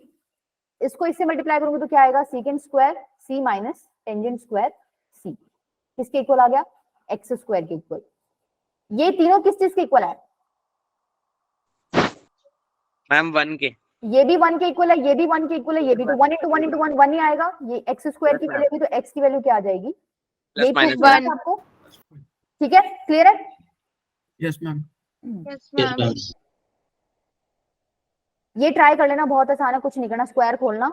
इसको इससे मल्टीप्लाई करोगे तो क्या आएगा secant square c minus tangent square c। किसके इक्वल आ गया x स्क्वायर के इक्वल। ये तीनों किस चीज के इक्वल है मैम 1 के। ये भी 1 के इक्वल है, ये भी 1 के इक्वल है, ये भी, तो 1 × 1 × 1 1 ही आएगा। ये x स्क्वायर की वैल्यू तो x की वैल्यू क्या आ जाएगी, प्लस ये माइनस प्रूफ करना था आपको, ठीक है, क्लियर है? Yes ma'am. Yes, yes ma'am. Ma'am. ये ट्राई कर लेना, बहुत आसान है, कुछ नहीं करना, स्क्वायर खोलना,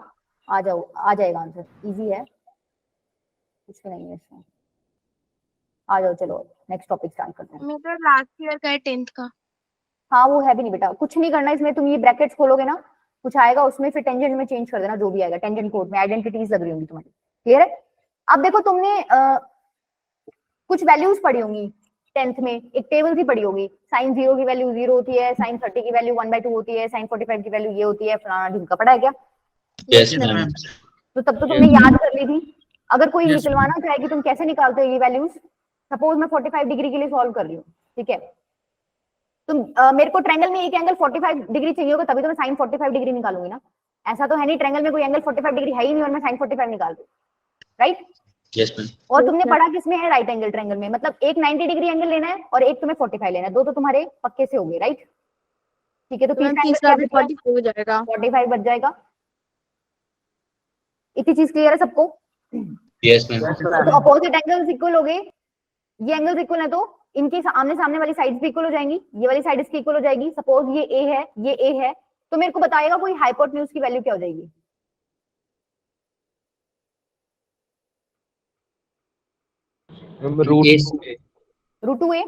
आ जाओ, आ जाएगा आंसर, इजी है, कुछ नहीं है इसमें। आ जाओ, चलो नेक्स्ट टॉपिक स्टार्ट करते हैं। मेरा लास्ट ईयर का है 10th का। हाँ वो है भी नहीं बेटा, कुछ नहीं करना इसमें, तुम ये ब्रैकेट्स खोलोगे ना, कुछ आएगा उसमें, फिर टेंजेंट में चेंज कर देना, जो भी आएगा टेंजेंट कोड में, आइडेंटिटीज लग रही होंगी तुम्हारी, क्लियर है? अब देखो तुमने कुछ वैल्यूज पढ़ी होंगी 10th में, एक टेबल सी पढ़ी होगी, साइन 0 की वैल्यू 0 होती है, साइन 30 की वैल्यू 1/2 होती है, साइन 45 की वैल्यू ये होती है, फलाना ढिमका, पढ़ा है क्या? Yes Yes, ma'am. ma'am. तो तब तो तुमने याद कर ली थी। अगर कोई Yes, निकलवाना चाहे कि तुम कैसे निकालते हो ये वैल्यूज, सपोज मैं 45 डिग्री के लिए सॉल्व कर रही हूँ, ठीक है, तुम मेरे को ट्रायंगल में एक एंगल 45 डिग्री चाहिए होगा, तभी तो मैं साइन 45 डिग्री निकालूंगी ना, ऐसा तो है नहीं ट्रायंगल में कोई एंगल 45 डिग्री है ही नहीं और मैं साइन 45 निकाल रही हूँ, राइट? Yes ma'am. और तुमने पढ़ा किसमें है, राइट एंगल ट्रायंगल में, मतलब एक 90 डिग्री एंगल लेना है और एक तुम्हें 45 लेना है, दो तो तुम्हारे पक्के से हो गए, राइट? ठीक है, तो तो मैम तीसरा तीसरा एंगल भी क्या बचेगा? 44 हो जाएगा। 45 बच जाएगा। इतनी चीज क्लियर है सबको? Yes ma'am. तो अपोजिट एंगल्स इक्वल हो गए, ये एंगल्स इक्वल है तो इनके आमने सामने वाली साइड्स भी इक्वल हो जाएंगी, ये वाली साइड इसकी इक्वल हो जाएगी, सपोज ये ए है, ये ए है, तो मेरे को बताएगा कोई हाइपोटेन्यूज की वैल्यू क्या हो जाएगी? रूट 2a,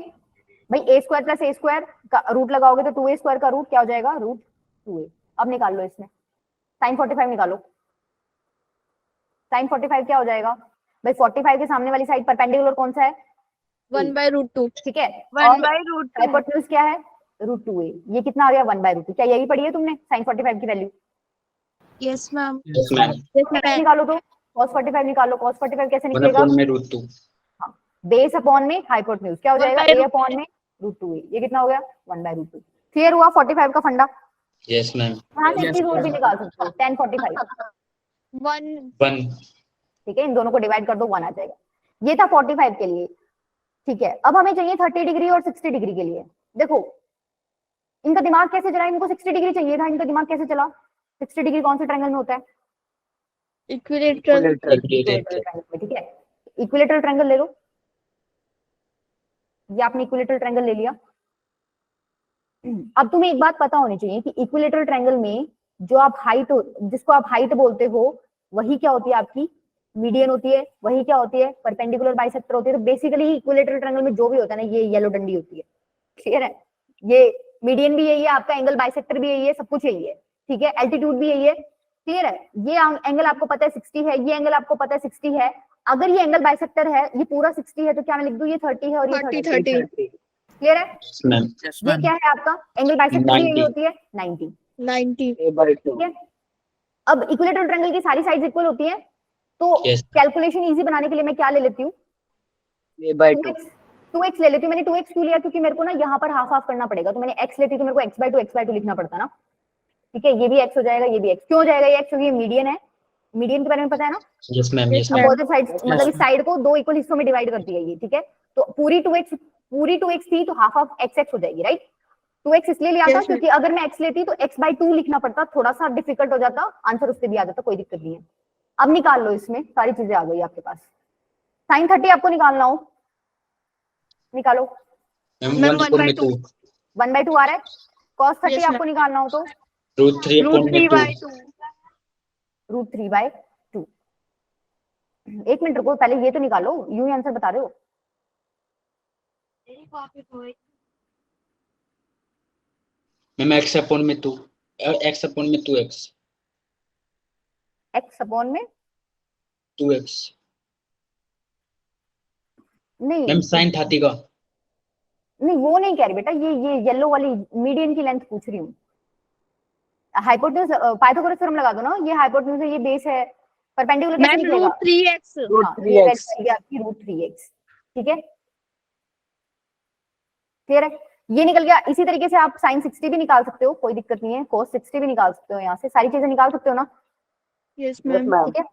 भाई a square plus a square का रूट लगाओगे तो 2a स्क्वायर का रूट क्या हो जाएगा? Root 2a। अब निकाल लो इसमें, साइन 45 निकालो, साइन 45 क्या हो जाएगा? भाई 45 के सामने वाली साइड परपेंडिकुलर कौन सा है? 1/√2। ठीक है, 1/√2। हाइपोटेन्यूज क्या है? Root 2a। ये कितना आ गया? 1/√2। क्या यही पढ़ी है तुमने साइन 45 की value? Yes ma'am. Yes ma'am. निकालो तो cos 45 निकालो, cos 45 कैसे 1 निकलेगा? अपॉन में √2। बेस अपॉन में हाइपोटेन्यूज क्या हो जाएगा? a अपॉन में रूट 2a। ये कितना हो गया? 1/√2। क्लियर हुआ 45 का फंडा? Yes ma'am. यहाँ से एक Yes, चीज और भी ma'am. निकाल सकते हो, tan 45, 1 1। ठीक है, इन दोनों को डिवाइड कर दो, 1 आ जाएगा। ये था 45 के लिए, ठीक है। अब हमें चाहिए 30 डिग्री और 60 डिग्री के लिए। देखो इनका दिमाग कैसे चला, इनको 60 डिग्री चाहिए था, इनका दिमाग कैसे चला? 60 डिग्री कौन से ट्रायंगल में होता है? इक्विलेटरल। ट्रायंगल में, ठीक है। इक्विलेटरल ट्रायंगल ले लो, ये आपने इक्विलेटरल ट्रायंगल ले लिया। अब तुम्हें एक बात पता होनी चाहिए कि इक्विलेटरल ट्रायंगल में जो आप हाइट, जिसको आप हाइट बोलते हो, वही क्या होती है? आपकी मीडियन होती है। वही क्या होती है? परपेंडिकुलर बाइसेक्टर होती है। तो बेसिकली इक्विलेटरल ट्रायंगल में जो भी होता है ना, ये येलो डंडी होती है, क्लियर है? ये मीडियन भी यही है, आपका एंगल बाइसेक्टर भी यही है, सब कुछ यही है, ठीक है। एल्टीट्यूड भी यही है, क्लियर है? ये एंगल आपको पता है 60 है, ये एंगल आपको पता है 60 है। अगर ये एंगल बाइसेक्टर है, ये पूरा 60 है, तो क्या मैं लिख दूं ये 30 है और ये 30, क्लियर है? Yes ma'am. Yes, ये ma'am. क्या है आपका? एंगल बाइसेक्टर भी यही 90। होती है, 90, 90। ठीक है। अब इक्विलेटरल ट्रायंगल की सारी साइड्स इक्वल होती हैं, तो Yes. कैलकुलेशन इजी बनाने के लिए मैं क्या ले लेती हूँ? 2x ले लेती हूँ। मैंने 2x क्यों लिया? क्योंकि मेरे को ना यहाँ पर हाफ हाफ करना पड़ेगा, तो मैंने x लेती तो मेरे को x/2 लिखना पड़ता ना, ठीक है। ये भी x हो जाएगा, ये भी x। क्यों हो जाएगा ये x? क्योंकि ये मीडियन है। मीडियन के बारे में पता है ना? Yes ma'am. Yes ma'am. Opposite side, मतलब इस साइड को दो इक्वल हिस्सों में डिवाइड करती है ये, ठीक है। तो पूरी 2x थी तो हाफ ऑफ x हो जाएगी, राइट? 2x इसलिए लिया था Yes, क्योंकि अगर मैं x लेती तो x/2 लिखना पड़ता, थोड़ा सा डिफिकल्ट हो जाता, आंसर उससे भी आ जाता, कोई दिक्कत नहीं है। अब निकाल लो, इसमें सारी चीजें आ गई आपके पास। sin 30 आपको निकालना हो, निकालो। मैम 1 अपॉन में 2। 1/2 आ रहा है। cos 30 Yes, ma'am. आपको निकालना हो तो √3 अपॉन में 2। √3/2। एक मिनट रुको, पहले ये तो निकालो, यूं ही आंसर बता रहे हो। मैम x अपॉन में 2, x अपॉन में 2x। x अपॉन में 2x। नहीं मैम sin 30 का। नहीं, वो नहीं कह रही बेटा, ये येलो वाली मीडियन की लेंथ पूछ रही हूँ। हाइपोटेन्यूज, पाइथागोरस थ्योरम लगा दो ना, ये हाइपोटेन्यूज है, ये बेस है, परपेंडिकुलर कैसे मैम निकलेगा? √3x। ये आपकी √3x, ठीक है, क्लियर है? ये निकल गया। इसी तरीके से आप sin 60 भी निकाल सकते हो, कोई दिक्कत नहीं है। cos 60 भी निकाल सकते हो, यहाँ से सारी चीजें निकाल सकते हो ना, यस मैम। ठीक है,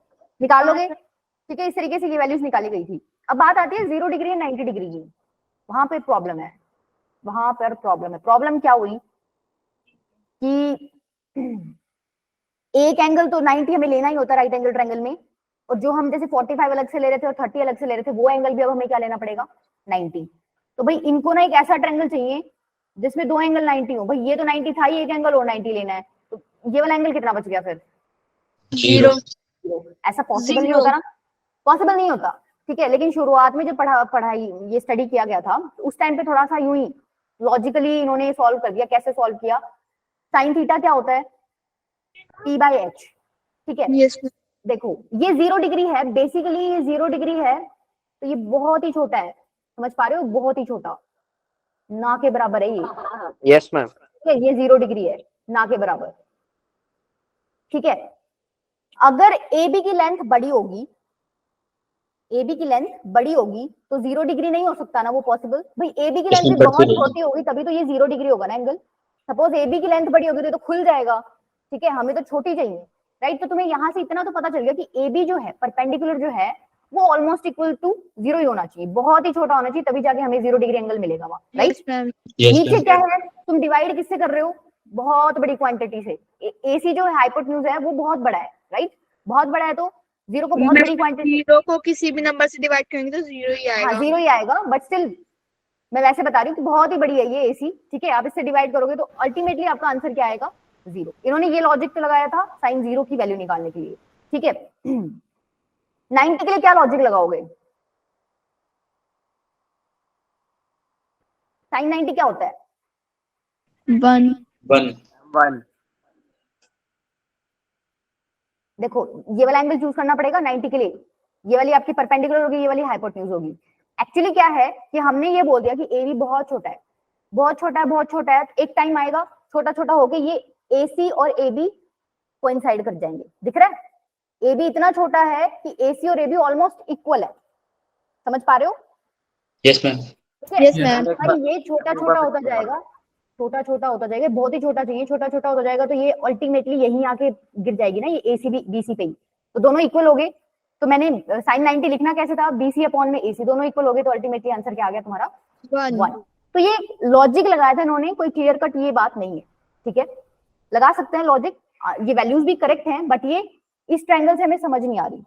निकाल लोगे, ठीक है। इस तरीके से ये वैल्यूज निकाली गई थी। अब बात आती है 0 डिग्री और 90 डिग्री की। वहां पे प्रॉब्लम है, वहां पर प्रॉब्लम है। प्रॉब्लम क्या हुई कि एक एंगल तो 90 हमें लेना ही होता है राइट एंगल ट्रायंगल में, और जो हम जैसे 45 अलग से ले रहे थे और 30 अलग से ले रहे थे, वो एंगल भी अब हमें क्या लेना पड़ेगा? 90। तो भाई इनको ना एक ऐसा ट्रायंगल चाहिए जिसमें दो एंगल 90 हो। भाई ये तो 90 था, ये एक एंगल और 90 लेना है, तो ये वाला एंगल कितना बच गया फिर? 0 ऐसा पॉसिबल नहीं होता ना, पॉसिबल नहीं होता, ठीक है। लेकिन शुरुआत में जब पढ़ाई ये स्टडी किया गया था उस टाइम पे थोड़ा सा यूं ही लॉजिकली इन्होंने सॉल्व कर दिया। कैसे सॉल्व किया? साइन थीटा क्या होता है? P/H, ठीक है। यस देखो ये 0 डिग्री है, बेसिकली ये 0 डिग्री है, तो ये बहुत ही छोटा है, समझ पा रहे हो? बहुत ही छोटा, ना के बराबर है ये, यस मैम। ठीक है। ये 0 डिग्री है, ना के बराबर, ठीक है। अगर AB की लेंथ बड़ी होगी, AB की लेंथ बड़ी होगी तो 0 डिग्री नहीं हो सकता ना, वो पॉसिबल। भाई AB की लेंथ इसमें भी बढ़ती बहुत रहेगी। छोटी होगी तभी तो ये 0 डिग्री होगा ना एंगल। सपोज AB की लेंथ बड़ी होगी तो खुल जाएगा, ठीक है। हमें तो छोटी चाहिए, राइट। तो तुम्हें यहाँ से इतना तो पता चल गया कि AB जो है परपेंडिकुलर जो है वो ऑलमोस्ट इक्वल टू 0 ही होना चाहिए, बहुत ही छोटा होना चाहिए, तभी जाके हमें 0 डिग्री एंगल मिलेगा वहां, राइट। यस मैम यस नीचे मैम। क्या है? तुम डिवाइड किससे कर रहे हो? बहुत बड़ी क्वांटिटी से। AC जो है हाइपोटेन्यूज है वो बहुत बड़ा है, राइट। बहुत बड़ा है तो 0 को बहुत बड़ी क्वांटिटी, जीरो को किसी भी नंबर से डिवाइड करेंगे तो जीरो ही हाँ आएगा। 0 ही आएगा, बट स्टिल मैं वैसे बता रही हूँ कि बहुत ही बड़ी है ये AC, ठीक है। आप इससे डिवाइड करोगे तो अल्टीमेटली आपका आंसर क्या आएगा? 0। इन्होंने ये लॉजिक तो लगाया था साइन 0 की वैल्यू निकालने के लिए, ठीक है। 90 के लिए क्या लॉजिक लगाओगे? साइन 90 क्या होता है? 1 1 1 देखो ये वाला एंगल चूज करना पड़ेगा 90 के लिए, ये वाली आपकी परपेंडिकुलर होगी, ये वाली हाइपोटेन्यूज होगी। एक्चुअली क्या है कि हमने ये बोल दिया कि AB बहुत छोटा है, बहुत छोटा है, बहुत छोटा है। एक टाइम आएगा छोटा छोटा होके ये AC और AB कोइंसाइड कर जाएंगे, दिख रहा है? AB इतना छोटा है कि AC और AB ऑलमोस्ट इक्वल है, समझ पा रहे हो? Yes ma'am. ठीक है। यस मैम भाई ये छोटा छोटा होता जाएगा, छोटा छोटा होता जाएगा, बहुत ही छोटा चाहिए, छोटा छोटा होता जाएगा तो ये अल्टीमेटली यहीं आके गिर जाएगी ना, ये AC भी BC पे ही, तो दोनों इक्वल हो गए। तो मैंने साइन 90 लिखना कैसे था? BC अपॉन में AC, दोनों इक्वल हो गए तो अल्टीमेटली आंसर क्या आ गया तुम्हारा? 1। तो ये लॉजिक लगाया था इन्होंने, कोई क्लियर कट ये बात नहीं है, ठीक है। लगा सकते हैं लॉजिक, ये वैल्यूज भी करेक्ट हैं, बट ये इस ट्रायंगल से हमें समझ नहीं आ रही,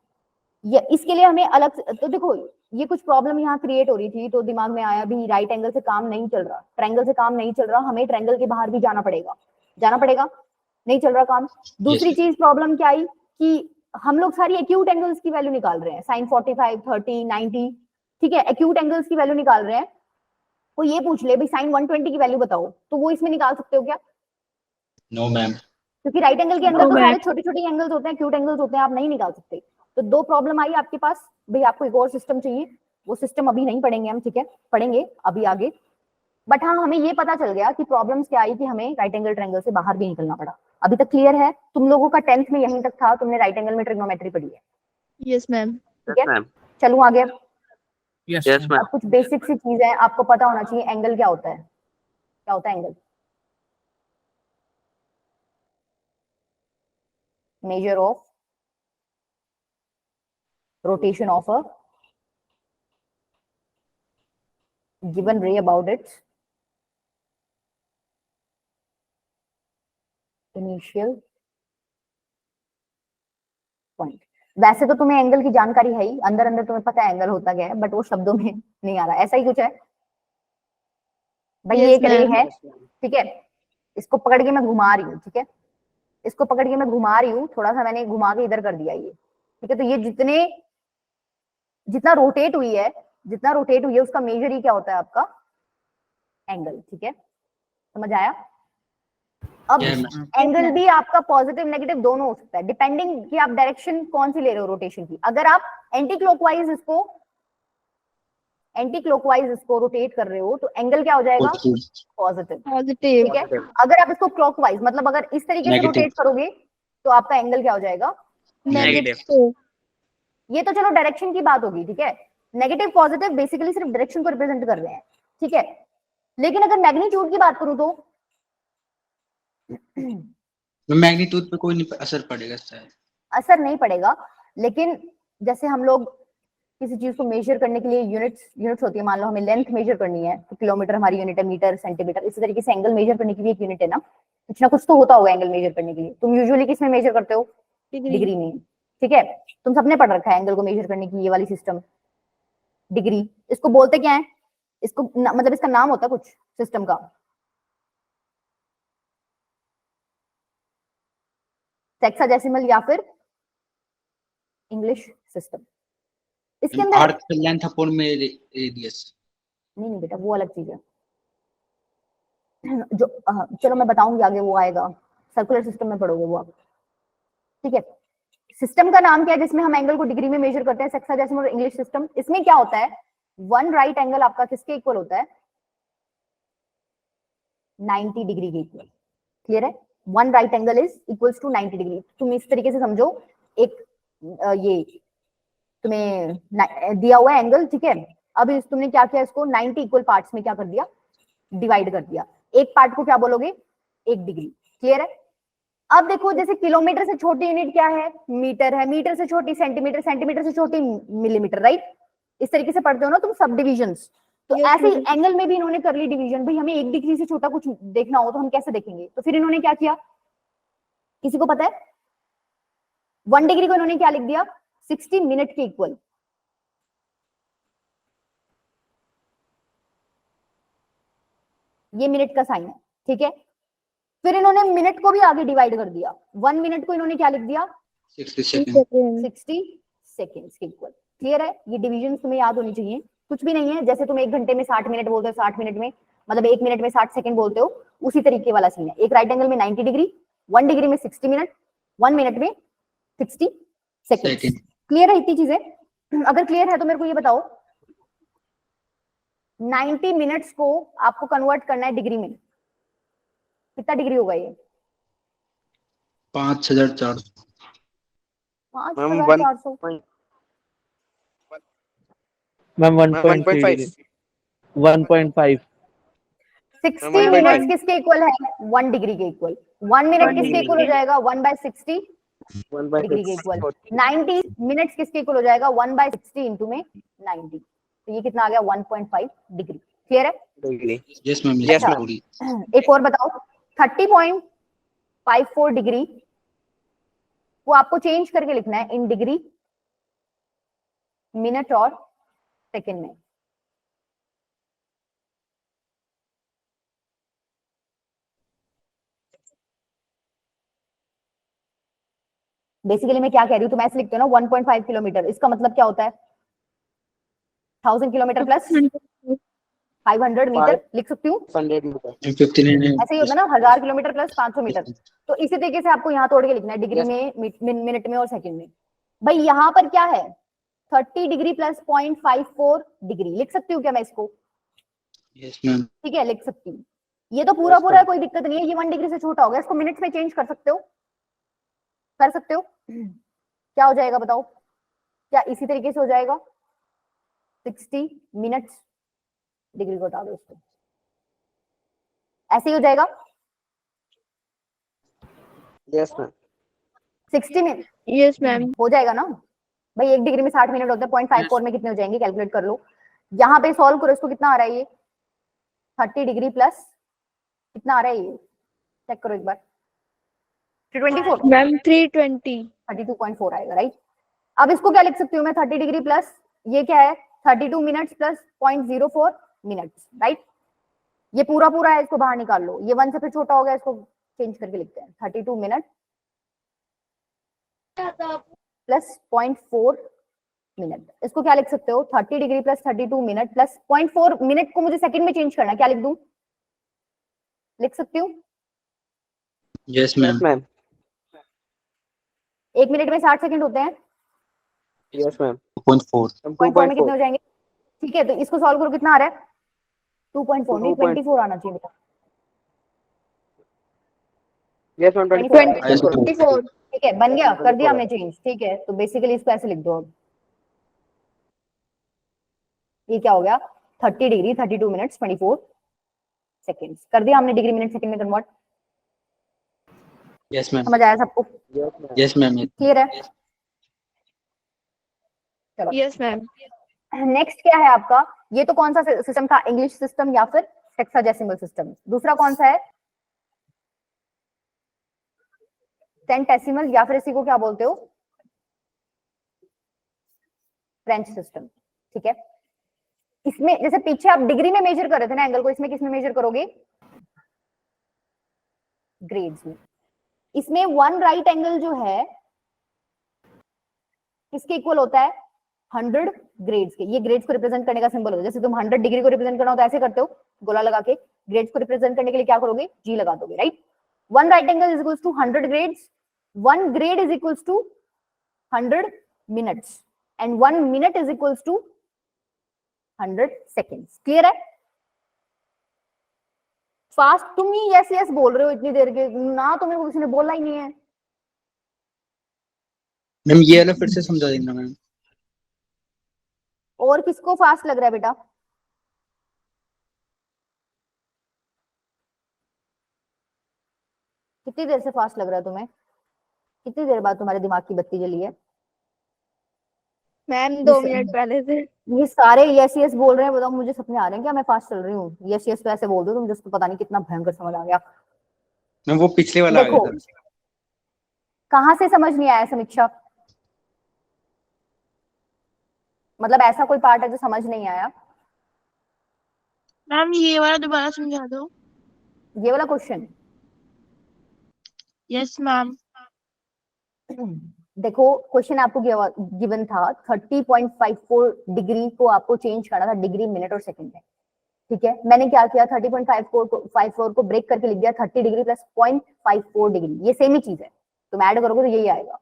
ये इसके लिए हमें अलग तो देखो ये कुछ प्रॉब्लम यहाँ क्रिएट हो रही थी तो दिमाग में आया भी राइट एंगल से काम नहीं चल रहा, ट्रायंगल से काम नहीं चल रहा, हमें ट्रायंगल के बाहर भी जाना पड़ेगा, नहीं चल रहा काम। दूसरी चीज प्रॉब्लम क्या आई कि हम लोग सारी एक्यूट एंगल्स की वैल्यू निकाल रहे हैं, साइन 45, 30, 90, ठीक है। एक्यूट एंगल्स की वैल्यू निकाल रहे हैं। वो ये पूछ ले भाई साइन 120 की वैल्यू बताओ, तो वो इसमें निकाल सकते हो क्या? No ma'am. क्योंकि राइट एंगल के अंदर No, तो ma'am. सारे छोटे छोटे एंगल्स होते हैं, एक्यूट एंगल्स होते हैं, आप नहीं निकाल सकते। तो दो प्रॉब्लम आई आपके पास, भाई आपको एक और सिस्टम चाहिए, वो सिस्टम अभी नहीं पढ़ेंगे हम, ठीक है, पढ़ेंगे अभी आगे। बट हाँ हमें ये पता चल गया कि प्रॉब्लम्स क्या आई कि हमें राइट एंगल ट्रायंगल से बाहर भी निकलना पड़ा। अभी तक क्लियर है? तुम लोगों का 10th में यहीं तक था, तुमने राइट एंगल में ट्रिग्नोमेट्री पढ़ी है, यस मैम ठीक है। चलूं आगे, यस यस मैम। अब कुछ बेसिक सी चीज है आपको पता होना चाहिए। एंगल क्या होता है? क्या होता है angle? measure of rotation of a given ray about its initial point। वैसे तो तुम्हें एंगल की जानकारी है ही, अंदर अंदर तुम्हें पता है एंगल होता क्या है, बट वो शब्दों में नहीं आ रहा, ऐसा ही कुछ है भाई। ये Yes, एक रे ma'am. है, ठीक है, इसको पकड़ के मैं घुमा रही हूँ, ठीक है, इसको पकड़ के मैं घुमा रही हूँ, थोड़ा सा मैंने घुमा के इधर कर दिया ये, ठीक है। तो ये जितना रोटेट हुई है उसका मेजर ही क्या होता है आपका? एंगल, ठीक है, समझ आया? अब Yeah, ma'am. एंगल भी आपका पॉजिटिव नेगेटिव दोनों हो सकता है, डिपेंडिंग कि आप डायरेक्शन कौन सी ले रहे हो रोटेशन की। अगर आप एंटी क्लॉकवाइज इसको रोटेट कर रहे हो तो एंगल क्या हो जाएगा? पॉजिटिव, पॉजिटिव ठीक है। अगर आप इसको क्लॉकवाइज मतलब अगर इस तरीके से Negative. रोटेट करोगे तो आपका एंगल क्या हो जाएगा? नेगेटिव ये तो चलो डायरेक्शन की बात होगी, ठीक है। नेगेटिव पॉजिटिव बेसिकली सिर्फ डायरेक्शन को रिप्रेजेंट कर रहे हैं, ठीक है। लेकिन अगर मैग्नीट्यूड की बात करूं तो मैग्नीट्यूड पे कोई नहीं असर पड़ेगा शायद। असर नहीं पड़ेगा, लेकिन जैसे हम लोग किसी चीज को मेजर करने के लिए यूनिट्स होती है, मान लो हमें लेंथ मेजर करनी है तो किलोमीटर हमारी यूनिट है, मीटर, सेंटीमीटर, इसी तरीके से एंगल मेजर करने की भी एक यूनिट है ना, कुछ ना कुछ तो होता होगा एंगल मेजर करने के लिए। तुम यूजुअली किस में मेजर करते हो? डिग्री में, ठीक है। तुम सबने पढ़ रखा है एंगल को मेजर करने की ये वाली सिस्टम, डिग्री। इसको बोलते क्या है? इसको मतलब इसका नाम होता है कुछ सिस्टम का, हेक्साडेसिमल या फिर इंग्लिश सिस्टम। इसके अंदर अर्थ लेंथ अपॉन में रेडियस। नहीं बेटा, वो अलग चीज है जो चलो मैं बताऊंगी आगे, वो आएगा सर्कुलर सिस्टम में पढ़ोगे वो आप, ठीक है। सिस्टम का नाम क्या है जिसमें हम एंगल को डिग्री में मेजर करते हैं, हेक्साडेसिमल और इंग्लिश सिस्टम। इसमें क्या होता है, वन राइट एंगल आपका किसके इक्वल होता है, 90 डिग्री के इक्वल। क्लियर है, one right angle is equals to 90 degree. तुम इस तरीके से समझो, एक ये तुम्हें दिया हुआ एंगल, ठीक है। अब तुमने क्या किया, इसको 90 इक्वल पार्ट्स में क्या कर दिया, डिवाइड कर दिया। एक पार्ट को क्या बोलोगे, 1 डिग्री। क्लियर है। अब देखो, जैसे किलोमीटर से छोटी यूनिट क्या है, मीटर है, मीटर से छोटी सेंटीमीटर, सेंटीमीटर से छोटी मिलीमीटर, राइट। इस तरीके से पढ़ते हो ना तुम सब डिविजन्स। तो Yes, ऐसे ही ma'am. एंगल में भी इन्होंने कर ली डिवीजन। भाई हमें 1 डिग्री से छोटा कुछ देखना हो तो हम कैसे देखेंगे, तो फिर इन्होंने क्या किया, किसी को पता है, 1 डिग्री को इन्होंने क्या लिख दिया, 60 मिनट के इक्वल। ये मिनट का साइन है, ठीक है। फिर इन्होंने मिनट को भी आगे डिवाइड कर दिया, 1 मिनट को इन्होंने क्या लिख दिया, 60 सेकंड। 60 सेकेंड्स के इक्वल। क्लियर है, ये डिवीजन तुम्हें याद होनी चाहिए, कुछ भी नहीं है। जैसे तुम 1 घंटे में 60 मिनट बोलते हो, 60 मिनट में मतलब 1 मिनट में 60 सेकंड बोलते हो, उसी तरीके वाला सीन है। एक राइट एंगल में 90 डिग्री, 1 डिग्री में 60 मिनट, 1 मिनट में 60 सेकंड। सेकंड। क्लियर है इतनी चीजें? अगर क्लियर है तो मेरे को ये बताओ, 90 मिनट्स को आपको कन्वर्ट करना है डिग्री में, कितना डिग्री होगा ये? 5400। 5400। मैम 1.5 60 मिनट्स किसके इक्वल है, 1 डिग्री के इक्वल। 1 मिनट किसके इक्वल हो जाएगा, 1/60 डिग्री के इक्वल। 90 मिनट्स किसके इक्वल हो जाएगा, 1/60 इंटू में 90। तो ये कितना आ गया, 1.5 डिग्री। क्लियर है? Yes ma'am, Yes, ma'am. पूरी। एक और बताओ, 30.54 डिग्री वो आपको चेंज करके लिखना है इन डिग्री, मिनट और सेकंड में। बेसिकली मैं क्या कह रही हूँ, तुम ऐसे लिखते हो ना 1.5 किलोमीटर, इसका मतलब क्या होता है, 1000 किलोमीटर प्लस 500 मीटर लिख सकती हूँ। 59 ऐसे ही होता है ना, 1000 किलोमीटर प्लस 500 मीटर। तो इसी तरीके से आपको यहाँ तोड़ के लिखना है, डिग्री में, मिनट में और सेकंड में। भाई यहाँ पर क्या है, 30 डिग्री प्लस 0.54 डिग्री लिख सकती हूँ क्या मैं इसको? Yes ma'am. ठीक है, लिख सकती हूँ। ये तो पूरा पूरा है, कोई दिक्कत नहीं है। ये 1 डिग्री से छोटा हो गया, इसको मिनट्स में चेंज कर सकते हो, कर सकते हो। क्या हो जाएगा बताओ, क्या इसी तरीके से हो जाएगा, 60 मिनट्स, डिग्री को हटा दो इसको, ऐसे ही हो जाएगा। Yes ma'am. 60 minute Yes, ma'am. हो जाएगा ना भाई, 1 डिग्री में 60 मिनट होता है, 0.54 में कितने हो जाएंगे, कैलकुलेट कर लो। यहाँ पे सॉल्व करो, इसको कितना आ रहा है ये, 30 डिग्री प्लस कितना आ रहा है ये, चेक करो एक बार, 324, Ma'am, 320. 32.4 आएगा, राइट। अब इसको क्या लिख सकती हूँ मैं, 30 डिग्री प्लस ये क्या है, 32 मिनट्स प्लस 0.04 मिनट्स, राइट। ये पूरा पूरा है, इसको बाहर निकाल लो, ये 1 से फिर छोटा हो गया, इसको चेंज करके लिखते हैं, 32 मिनट प्लस 0.4 मिनट। इसको क्या लिख सकते हो, 30 degree plus 32 minute plus 0.4 minute को मुझे सेकंड में चेंज करना है, क्या लिख दूं, लिख सकती हूँ? Yes ma'am. मैम। 1 मिनट में 60 सेकंड होते हैं, यस मैम। 2.4। 0.4 में कितने हो जाएंगे? ठीक है, तो इसको सॉल्व करो, कितना आ रहा है, 2.4 नहीं 24 आना चाहिए बेटा। Yes ma'am. 24. ठीक है, बन गया, कर दिया हमने चेंज। ठीक है, तो बेसिकली इसको ऐसे लिख दो अब, ये क्या हो गया, 30 डिग्री 32 मिनट्स 24 सेकेंड्स, कर दिया हमने डिग्री मिनट सेकंड में कन्वर्ट। Yes ma'am. समझ आया सबको? Yes ma'am. क्लियर है? चलो Yes, ma'am. नेक्स्ट क्या है आपका, ये तो कौन सा सिस्टम था, इंग्लिश सिस्टम या फिर हेक्साडेसिमल सिस्टम। दूसरा कौन सा है, सेंटेसिमल या फिर इसी को क्या बोलते हो, फ्रेंच सिस्टम। ठीक है, इसमें जैसे पीछे आप डिग्री में मेजर कर रहे थे ना एंगल को, इसमें किस में मेजर करोगे? ग्रेड्स में। इसमें वन राइट एंगल जो है किसके इक्वल होता है? 100 ग्रेड्स के। ये ग्रेड्स को रिप्रेजेंट करने का सिंबल होता है। जैसे तुम 100 डिग्री को रिप्रेजेंट करना हो तो ऐसे करते हो, गोला लगा के। ग्रेड्स को रिप्रेजेंट करने के लिए क्या करोगे? जी लगा दोगे, right? One right angle is equals to 100 grades, one grade is equals to 100 minutes, and 1 minute is equals to 100 seconds. Clear है? फास्ट तुम ही यस यस बोल रहे हो इतनी देर के ना, तुम्हें किसी ने बोला ही नहीं है। मैम ये वाला फिर से समझा देना मैम। और किसको फास्ट लग रहा है बेटा? कितनी देर से फास्ट लग रहा है तुम्हें? कितनी देर बाद तुम्हारे दिमाग की बत्ती जली है? मैम 2 मिनट पहले से। ये सारे यस यस बोल रहे हैं, बताओ मुझे सपने आ रहे हैं क्या मैं फास्ट चल रही हूँ? यस यस तो ऐसे बोल दो तुम, जिसको पता नहीं कितना भयंकर समझ आ गया। मैम वो पिछले वाला आ देखो गया था। कहां से समझ नहीं आया समीक्षा? मतलब ऐसा कोई पार्ट है जो समझ नहीं आया? मैम ये वाला दोबारा समझा दो। ये वाला क्वेश्चन यस मैम। देखो क्वेश्चन आपको गिवन था 30.54 डिग्री को आपको चेंज करना था डिग्री, मिनट और सेकंड में। ठीक है, मैंने क्या किया 30.54 को ब्रेक करके लिख दिया 30 डिग्री प्लस 0.54 डिग्री। ये सेम ही चीज है, तुम ऐड करोगे तो यही आएगा।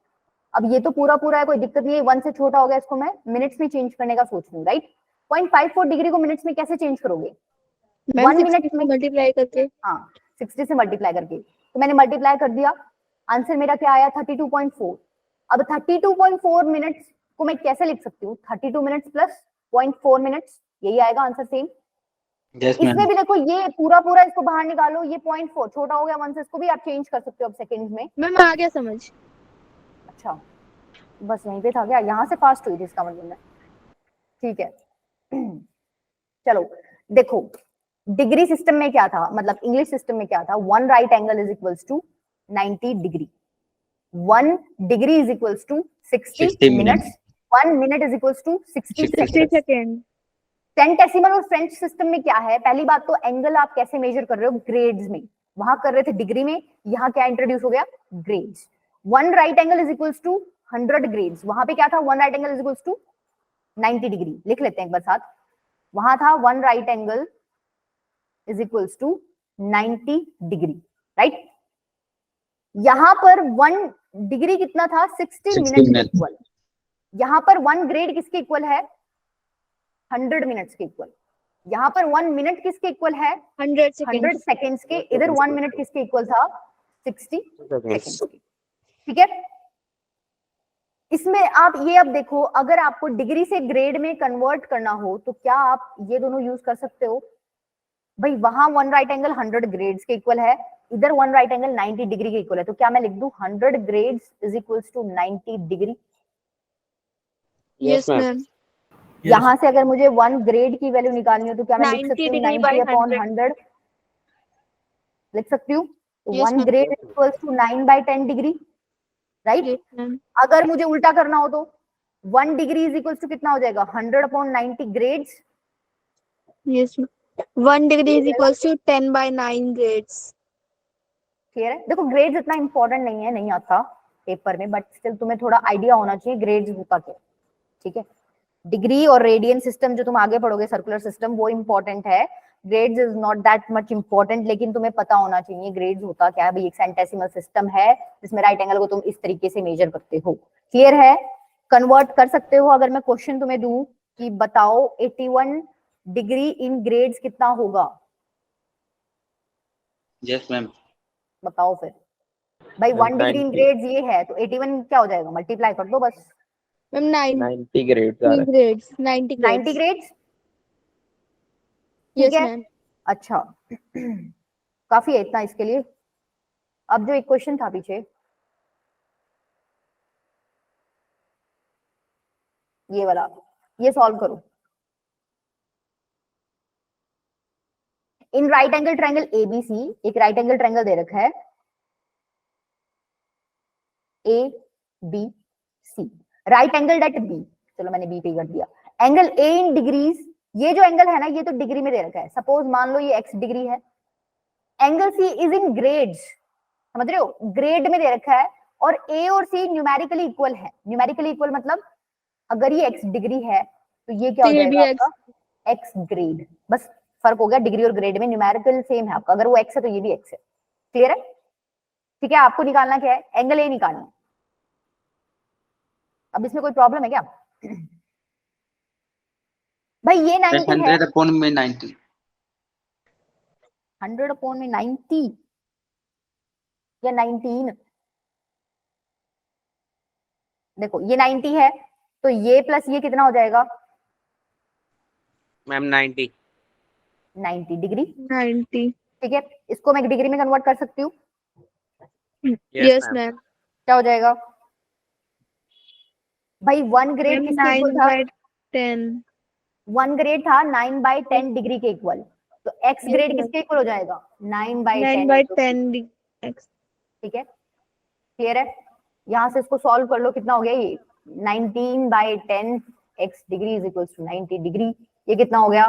अब ये तो पूरा पूरा है, कोई दिक्कत नहीं है। 1 से छोटा हो गया, इसको मैं मिनट्स में चेंज करने का सोच रही हूँ, राइट? 0.54 डिग्री को मिनट्स में कैसे चेंज करोगे? 1 मिनट में मल्टीप्लाई करके। हाँ 60 से मल्टीप्लाई करके। तो मैंने मल्टीप्लाई कर दिया, आंसर मेरा क्या आया? 32.4। अब 32.4 मिनट्स को मैं कैसे लिख सकती हूँ? 32 मिनट्स प्लस 0.4 मिनट्स, यही आएगा आंसर सेम। यस इसमें मैम। भी देखो ये पूरा पूरा इसको बाहर निकालो, ये 0.4 छोटा हो गया 1 से, इसको भी आप चेंज कर सकते हो अब सेकंड्स में। मैम आ गया समझ। अच्छा बस यहीं पे था क्या? यहाँ से फास्ट हुई थी इसका मतलब में। ठीक है चलो देखो, डिग्री सिस्टम में क्या था, मतलब इंग्लिश सिस्टम में क्या था? One right angle is equals to 90 degree, 1 degree is equals to 60 minutes, 1 minute is equals to 60 seconds. Second. Centesimal और फ्रेंच सिस्टम में क्या है? पहली बात तो एंगल आप कैसे मेजर कर रहे हो? ग्रेड्स में। वहां कर रहे थे डिग्री में, यहाँ क्या इंट्रोड्यूस हो गया? Grades. One right angle is equals to 100 grades, वहां पे क्या था? One right angle is equals to 90 degree. लिख लेते हैं एक बार साथ, वहां था one right angle is equals to 90 degree, right? यहां पर 1 डिग्री कितना था? 60 मिनट के इक्वल। यहां पर 1 ग्रेड किसके इक्वल है? 100 मिनट्स के इक्वल। यहाँ पर 1 मिनट किसके इक्वल है? 100 100 सेकेंड। सेकेंड्स के। इधर 1 मिनट किसके इक्वल था? 60 सेकेंड्स के। ठीक है, इसमें आप ये अब देखो, अगर आपको डिग्री से ग्रेड में कन्वर्ट करना हो तो क्या आप ये दोनों यूज कर सकते हो? भाई वहां 1 राइट एंगल 100 ग्रेड्स के इक्वल है, इधर 1 राइट एंगल 90 डिग्री के इक्वल है, तो क्या मैं लिख दूं 100 grades is equals to 90 degree? Yes ma'am. यहां से अगर मुझे 1 ग्रेड की वैल्यू निकालनी हो तो क्या मैं लिख 90 सकती हूँ डिग्री 90 by अपॉन 100 100 लिख सकती हूँ? Yes, 1 ma'am. Grade equals to 9/10 degree, right? Yes ma'am. अगर मुझे उल्टा करना हो तो 1 डिग्री इज इक्वल्स टू कितना हो जाएगा? 100 upon 90 grades. Yes ma'am. 1 degree is equals to 10/9 grades. Clear है? देखो ग्रेड्स इतना इंपॉर्टेंट नहीं है, नहीं आता पेपर में, बट स्टिल तुम्हें थोड़ा आइडिया होना चाहिए ग्रेड्स होता क्या। ठीक है, डिग्री और रेडियन सिस्टम जो तुम आगे पढ़ोगे, सर्कुलर सिस्टम, वो इंपॉर्टेंट है। Grades is not that much important, लेकिन तुम्हें पता होना चाहिए ग्रेड्स होता क्या है। भाई एक सेंटेसिमल सिस्टम है जिसमें राइट एंगल को तुम इस तरीके से मेजर करते हो। क्लियर है? कन्वर्ट कर सकते हो। अगर मैं क्वेश्चन तुम्हें दूं कि बताओ 81 डिग्री इन ग्रेड्स कितना होगा? Yes ma'am. बताओ फिर। भाई 1 डिग्री इन ग्रेड्स ये है, तो 81 क्या हो जाएगा? मल्टीप्लाई कर दो बस। मैम 90 ग्रेड्स आ रहा है। Grades 90 90 grades. ठीक यस है, मैम। अच्छा काफी है इतना इसके लिए। अब जो एक क्वेश्चन था पीछे, ये वाला, ये सॉल्व करो। In right angle triangle ABC, एक राइट एंगल ट्रायंगल दे रखा है A B C, right angle at B, चलो मैंने बी पे कर दिया। एंगल ए इन डिग्रीज ये जो एंगल है ना, ये तो डिग्री में दे रखा है। सपोज मान लो ये x डिग्री है, angle C is in grades, समझ रहे हो, ग्रेड में दे रखा है, और a और c न्यूमेरिकली इक्वल है। न्यूमेरिकली इक्वल मतलब अगर ये x डिग्री है तो ये क्या हो तो ये भी जाएगा x। आपका x ग्रेड। बस फर्क हो गया, डिग्री और ग्रेड में न्यूमेरिकल सेम है आपका, अगर वो x है तो ये भी x है। क्लियर है? ठीक है, आपको निकालना क्या है, एंगल a निकालना है। अब इसमें कोई प्रॉब्लम है क्या? भाई ये 90 है, 100 अपॉन में 90। 100 अपॉन में 90 या 19, देखो ये 90 है तो ये प्लस ये कितना हो जाएगा, मैम 90 डिग्री। 90। ठीक है, इसको मैं डिग्री में कन्वर्ट कर सकती हूँ, यस मैम। क्या हो जाएगा भाई, 1 ग्रेड मैम किसके इक्वल 9 था, by 10। 1 ग्रेड था 9/10 डिग्री के इक्वल, तो x Yes, ग्रेड ma'am. किसके इक्वल हो जाएगा, 9 9/10 by into 10 x। ठीक है, क्लियर है? यहां से इसको सॉल्व कर लो, कितना हो गया ये 19/10 x degree is equal to 90 degree, ये कितना हो गया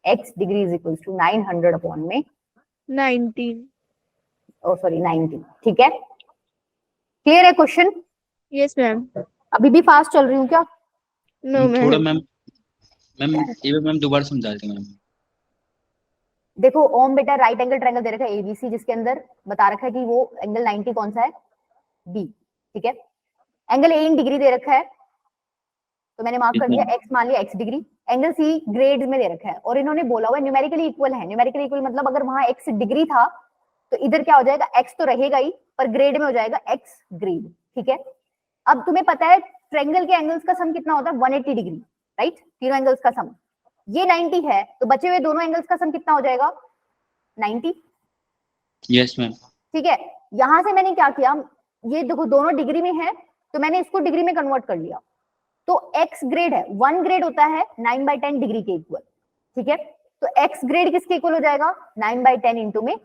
x degree is equal to 900 upon में 19। सॉरी 90। ठीक है, क्लियर है क्वेश्चन? Yes ma'am. अभी भी फास्ट चल रही हूँ क्या? नो थोड़ा मैम। मैम ये भी मैम दोबारा समझा देते मैम। देखो ओम बेटा, राइट एंगल ट्रायंगल दे रखा है एबीसी, जिसके अंदर बता रखा है कि वो एंगल 90 कौन सा है, बी। ठीक है, एंगल ए इन डिग्री दे रखा है, तो मैंने मार्क कर दिया, एक्स मान लिया x degree. Angle C grade में दे रखा है, और इन्होंने बोला हुआ है न्यूमेरिकली इक्वल है। न्यूमेरिकली इक्वल मतलब अगर वहां x डिग्री था तो इधर क्या हो जाएगा, x तो रहेगा ही, पर ग्रेड में हो जाएगा x ग्रेड। ठीक है, अब तुम्हें पता है ट्रायंगल के एंगल्स का सम कितना होता है, 180 डिग्री, राइट? तीनों एंगल्स का सम, ये 90 है, तो बचे हुए दोनों एंगल्स का सम कितना हो जाएगा, 90। Yes ma'am. ठीक है, यहां से मैंने क्या किया, ये देखो दोनों डिग्री में है, तो मैंने इसको डिग्री में कन्वर्ट कर लिया, तो x ग्रेड है, 1 ग्रेड होता है 9/10 डिग्री के इक्वल। ठीक है, तो x ग्रेड किसके इक्वल हो जाएगा, 9/10 इंटू में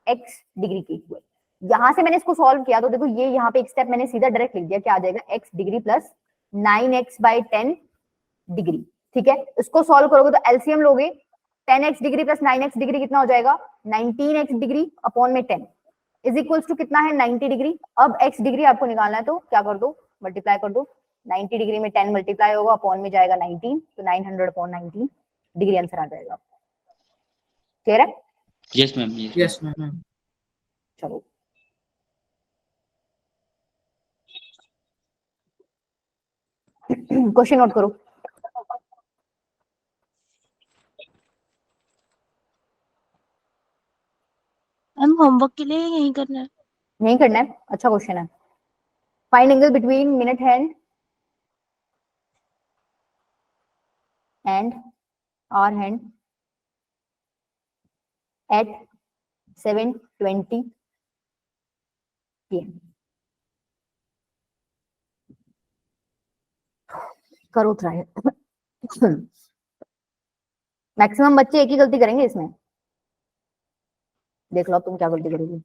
x डिग्री के इक्वल। यहां से मैंने इसको सॉल्व किया, तो देखो ये यहाँ पे एक स्टेप मैंने सीधा डायरेक्ट लिख दिया, क्या आ जाएगा, x degree plus 9x/10 degree. ठीक है, इसको सॉल्व करोगे तो एलसीएम लोगे, 10x degree plus 9x degree कितना हो जाएगा, 19x डिग्री अपॉन में 10 इज इक्वल्स टू कितना है, 90 डिग्री। अब x डिग्री आपको निकालना है, तो क्या कर दो, मल्टीप्लाई कर दो, 90 डिग्री में 10 मल्टीप्लाई होगा, अपॉन में जाएगा 19, तो 900 अपॉन 19 डिग्री आंसर आ जाएगा। क्लियर है? Yes ma'am. Yes ma'am. चलो क्वेश्चन नोट करो। मैम होमवर्क के लिए यही करना है। नहीं करना है, अच्छा क्वेश्चन है। Find angle between minute hand and hour hand at 7:20 PM। करो ट्राई। मैक्सिमम बच्चे एक ही गलती करेंगे इसमें, देख लो तुम क्या गलती करोगी।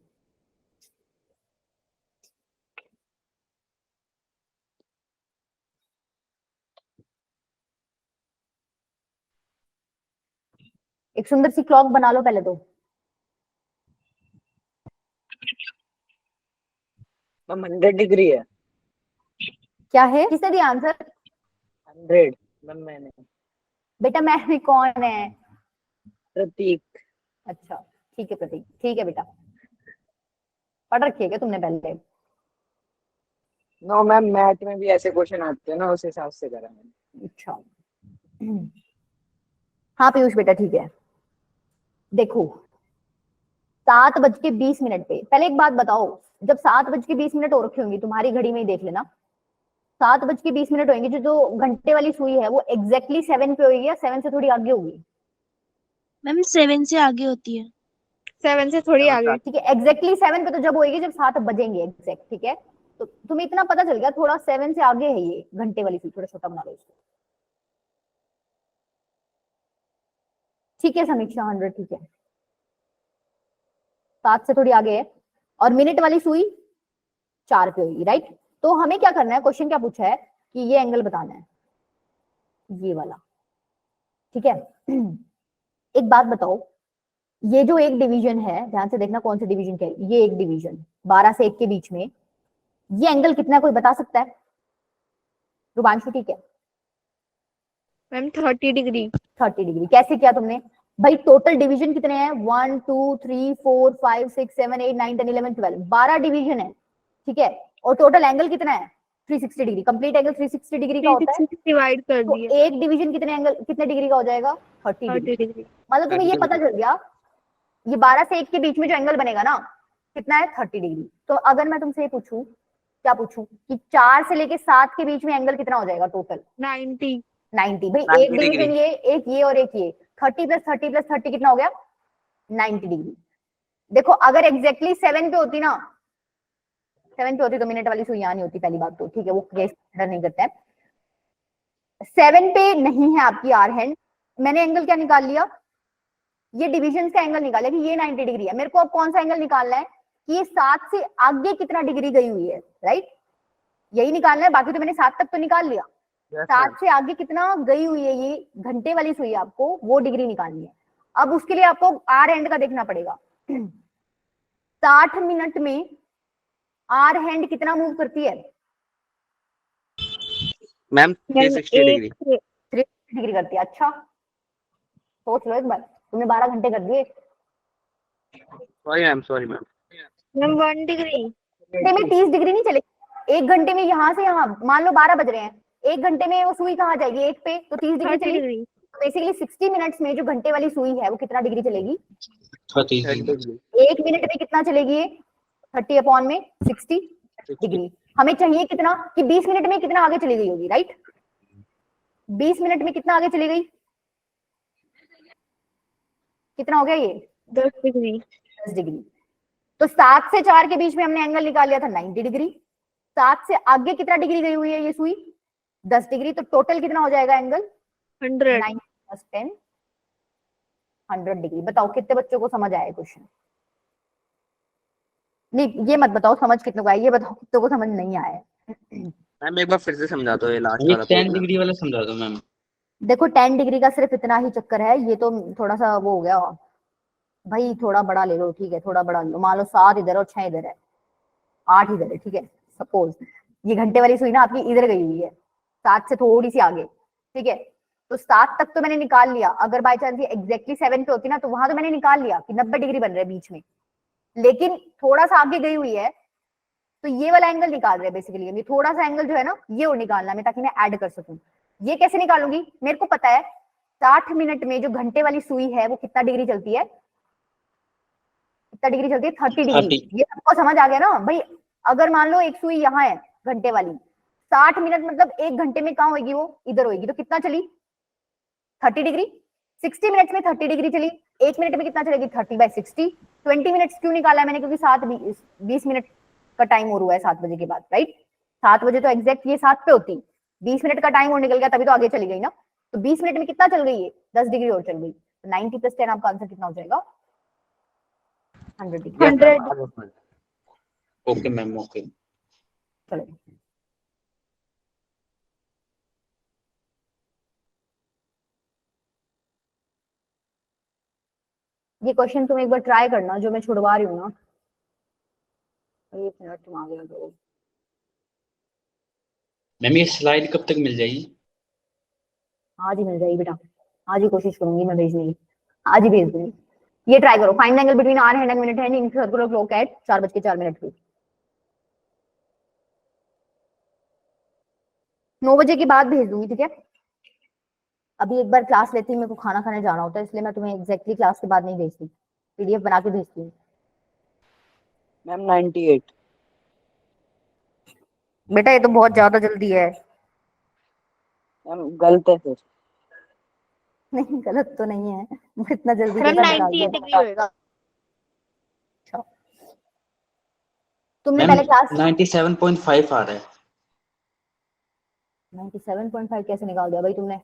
एक सुंदर सी क्लॉक बना लो पहले तो। मैम 100 डिग्री है। क्या है, किसने दिया आंसर? 100 मैम मैंने। बेटा मैं कौन है? प्रतीक। अच्छा ठीक है प्रतीक, ठीक है बेटा, पढ़ रखी है क्या तुमने पहले? नो मैम, मैथ में भी ऐसे क्वेश्चन आते हैं ना, उस हिसाब से करा मैंने। अच्छा हाँ पीयूष बेटा ठीक है। देखो 7:20 पे, पहले एक बात बताओ, जब 7:20 हो रखी होंगी तुम्हारी घड़ी में ही देख लेना, 7:20 होंगे, जो घंटे वाली सुई है वो एग्जैक्टली 7 पे होगी या 7 से थोड़ी आगे होगी? मैम 7 से आगे होती है। 7 से थोड़ी आगे। ठीक है, एग्जैक्टली 7 पे तो जब होएगी जब 7 बजेंगे एग्जैक्ट। ठीक है, तो तुम्हें इतना पता चल गया, थोड़ा 7 से आगे है ये घंटे वाली सुई, थोड़ा छोटा बना लो इसको। ठीक है समीक्षा 100 ठीक है, 7 से थोड़ी आगे है, और मिनट वाली सुई 4 पे होगी, राइट? तो हमें क्या करना है, क्वेश्चन क्या पूछा है कि ये एंगल बताना है, ये वाला, ठीक है। एक बात बताओ, ये जो एक डिवीजन है, ध्यान से देखना कौन सी डिवीजन क्या है, ये एक डिवीजन 12 से 1 के बीच में, ये एंगल कितना है कोई बता सकता है? रुबांशु ठीक है, मैम 30 डिग्री। 30 डिग्री। कैसे किया तुमने भाई? टोटल डिवीजन कितने हैं? 1 2 3 4 5 6 7 8 9 10 11 12, 12 डिवीजन है, ठीक है। और टोटल एंगल कितना है? 360 डिग्री। कंप्लीट एंगल 360 डिग्री का होता है, डिवाइड कर तो दिए एक डिवीजन कितने एंगल, कितने डिग्री का हो जाएगा? 30 डिग्री। 30 डिग्री। मतलब तुम्हें ये पता चल गया, ये 12 से 1 के बीच में जो एंगल बनेगा ना, कितना है? 30 डिग्री। तो अगर मैं तुमसे ये पूछूं, क्या पूछूं कि 4 से लेके 7 के बीच में एंगल कितना हो जाएगा टोटल? 90। 90। भाई 90 एक डिवीजन ये, एक ये और एक ये, 30 प्लस 30 प्लस 30 कितना हो गया? 90 डिग्री। देखो अगर एग्जैक्टली 7 पे होती ना, 7 पे होती तो मिनट वाली सुई यहाँ नहीं होती, पहली बात तो, ठीक है, वो केस नहीं करते हैं। 7 पे नहीं है आपकी आर हैंड, मैंने एंगल क्या निकाल लिया? ये डिवीजन का एंगल निकाला कि ये 90 डिग्री है। मेरे को अब कौन सा एंगल निकालना है कि ये 7 से आगे कितना डिग्री गई हुई है, राइट? यही निकालना है, बाकी तो मैंने 7 तक तो निकाल लिया। 7 से आगे कितना गई हुई है ये घंटे वाली सुई, आपको वो डिग्री निकालनी है। अब उसके लिए आपको आर हैंड का देखना पड़ेगा। 60 मिनट में आर हैंड कितना मूव करती है? Ma'am 360 degree. 360 डिग्री करती है। अच्छा सोच लो एक बार, तुमने 12 घंटे कर दिए। Sorry ma'am. Ma'am 1 degree. घंटे में 30 डिग्री नहीं चलेगी। एक घंटे में यहाँ से यहाँ, मान लो 12 बज रहे हैं, एक घंटे में वो सुई कहाँ जाएगी? 1 पे, तो 30 डिग्री 30 चलेगी। डिग्री। बेसिकली 60 मिनट्स में जो घंटे वाली सुई है वो कितना डिग्री चलेगी? 30 डिग्री। 1 मिनट में कितना चलेगी ये? 30 अपॉन में 60 डिग्री। हमें चाहिए कितना कि 20 मिनट में कितना आगे चली गई होगी, राइट? 20 मिनट में कितना आगे चली गई? कितना हो गया ये? 10 डिग्री। 10 डिग्री। तो 7 से 4 के बीच में हमने एंगल निकाल लिया था 90 डिग्री। 7 से आगे कितना डिग्री गई हुई है ये सुई? 10 डिग्री। तो टोटल कितना हो जाएगा एंगल? 100। 90 plus 10, 100 degree. बताओ कितने बच्चों को समझ आया क्वेश्चन? नहीं ये मत बताओ समझ कितनों को आया, ये बताओ कितनों को समझ नहीं आया है। मैम एक बार फिर से समझा दो ये लास्ट ये वाला 10 डिग्री वाला समझा दो मैम। देखो 10 डिग्री का सिर्फ इतना ही चक्कर है, ये तो थोड़ा सा वो हो गया भाई, थोड़ा बड़ा ले लो, ठीक है, थोड़ा बड़ा ले लो। मान लो 7 इधर और 6 इधर है, 8 इधर है, ठीक है। सपोज ये घंटे वाली सुई ना आपकी इधर गई हुई है, 7 से थोड़ी सी आगे, ठीक है। तो 7 तक तो मैंने निकाल लिया। अगर बाई चांस ये एग्जैक्टली 7 पे होती ना, तो वहां तो मैंने निकाल लिया कि 90 डिग्री बन रहा है बीच में, लेकिन थोड़ा सा आगे गई हुई है, तो ये वाला एंगल निकाल रहे हैं बेसिकली। ये थोड़ा सा एंगल जो है ना, ये और निकालना है ताकि मैं ऐड कर सकूं। ये कैसे निकालूंगी? मेरे को पता है 60 मिनट में जो घंटे वाली सुई है वो कितना डिग्री चलती है? कितना डिग्री चलती है? 30 डिग्री। ये सबको समझ आ गया ना भाई? अगर मान लो एक सुई यहाँ है घंटे वाली, 60 मिनट मतलब 1 घंटे में कहाँ होगी? वो इधर होगी। तो कितना चली? 30 डिग्री। 60 मिनट में 30 डिग्री चली, 1 मिनट में कितना चलेगी? 30/60। 20 मिनट्स क्यों निकाला है मैंने? क्योंकि 20 मिनट का टाइम और हुआ है 7 बजे के बाद, राइट? 7 बजे तो एग्जैक्ट ये 7 पे होती, 20 मिनट का टाइम और निकल गया, तभी तो आगे चली गई ना। तो 20 मिनट में कितना चल गई है? 10 डिग्री और चल गई। तो 90 प्लस 10 आपका आंसर कितना हो जाएगा? 100 डिग्री। 100। Okay ma'am, okay. चलो ये क्वेश्चन तुम एक बार ट्राई करना जो मैं छुड़वा रही हूँ ना। 1 मिनट तुम आ गया करो। मैम ये स्लाइड कब तक मिल जाएगी? आज ही मिल जाएगी बेटा, आज ही कोशिश करूंगी मैं भेजने की, आज ही भेज दूंगी। ये ट्राई करो, find angle between hour hand and minute hand in circular clock at 4:04 पे। 9 बजे के बाद भेज दूंगी, ठीक है। अभी एक बार क्लास लेती, मेरे को खाना खाने जाना होता है, इसलिए मैं तुम्हें एग्जैक्टली क्लास के बाद नहीं भेजती, पीडीएफ बना के भेजती हूँ। मैम 98। बेटा ये तो बहुत ज्यादा जल्दी है। मैम गलत है फिर। नहीं गलत तो नहीं है, इतना जल्दी मैम कैसा निकाल 98 दिया? डिग्री होएगा। अच्छा तुमने मैम पहले क्लास 97.5 आ रहा है। 97.5 कैसे निकाल दिया भाई तुमने?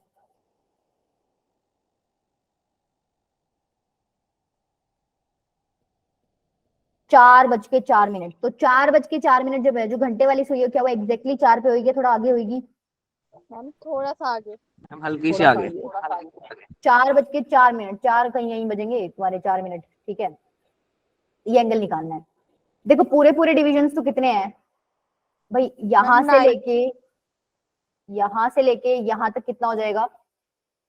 चार बज के 4 मिनट, तो 4:04 जब है जो घंटे वाली सुई है, क्या वो एग्जैक्टली 4 पे होगी? थोड़ा आगे होगी? मैम थोड़ा सा आगे। मैम हल्की सी थोड़ा सा आगे। आगे। 4:04, 4 कहीं यहीं बजेंगे तुम्हारे 4 मिनट, ठीक है। ये एंगल निकालना है। देखो पूरे पूरे डिविजन्स तो कितने हैं भाई, यहाँ मैम से 9 लेके यहाँ तक कितना हो जाएगा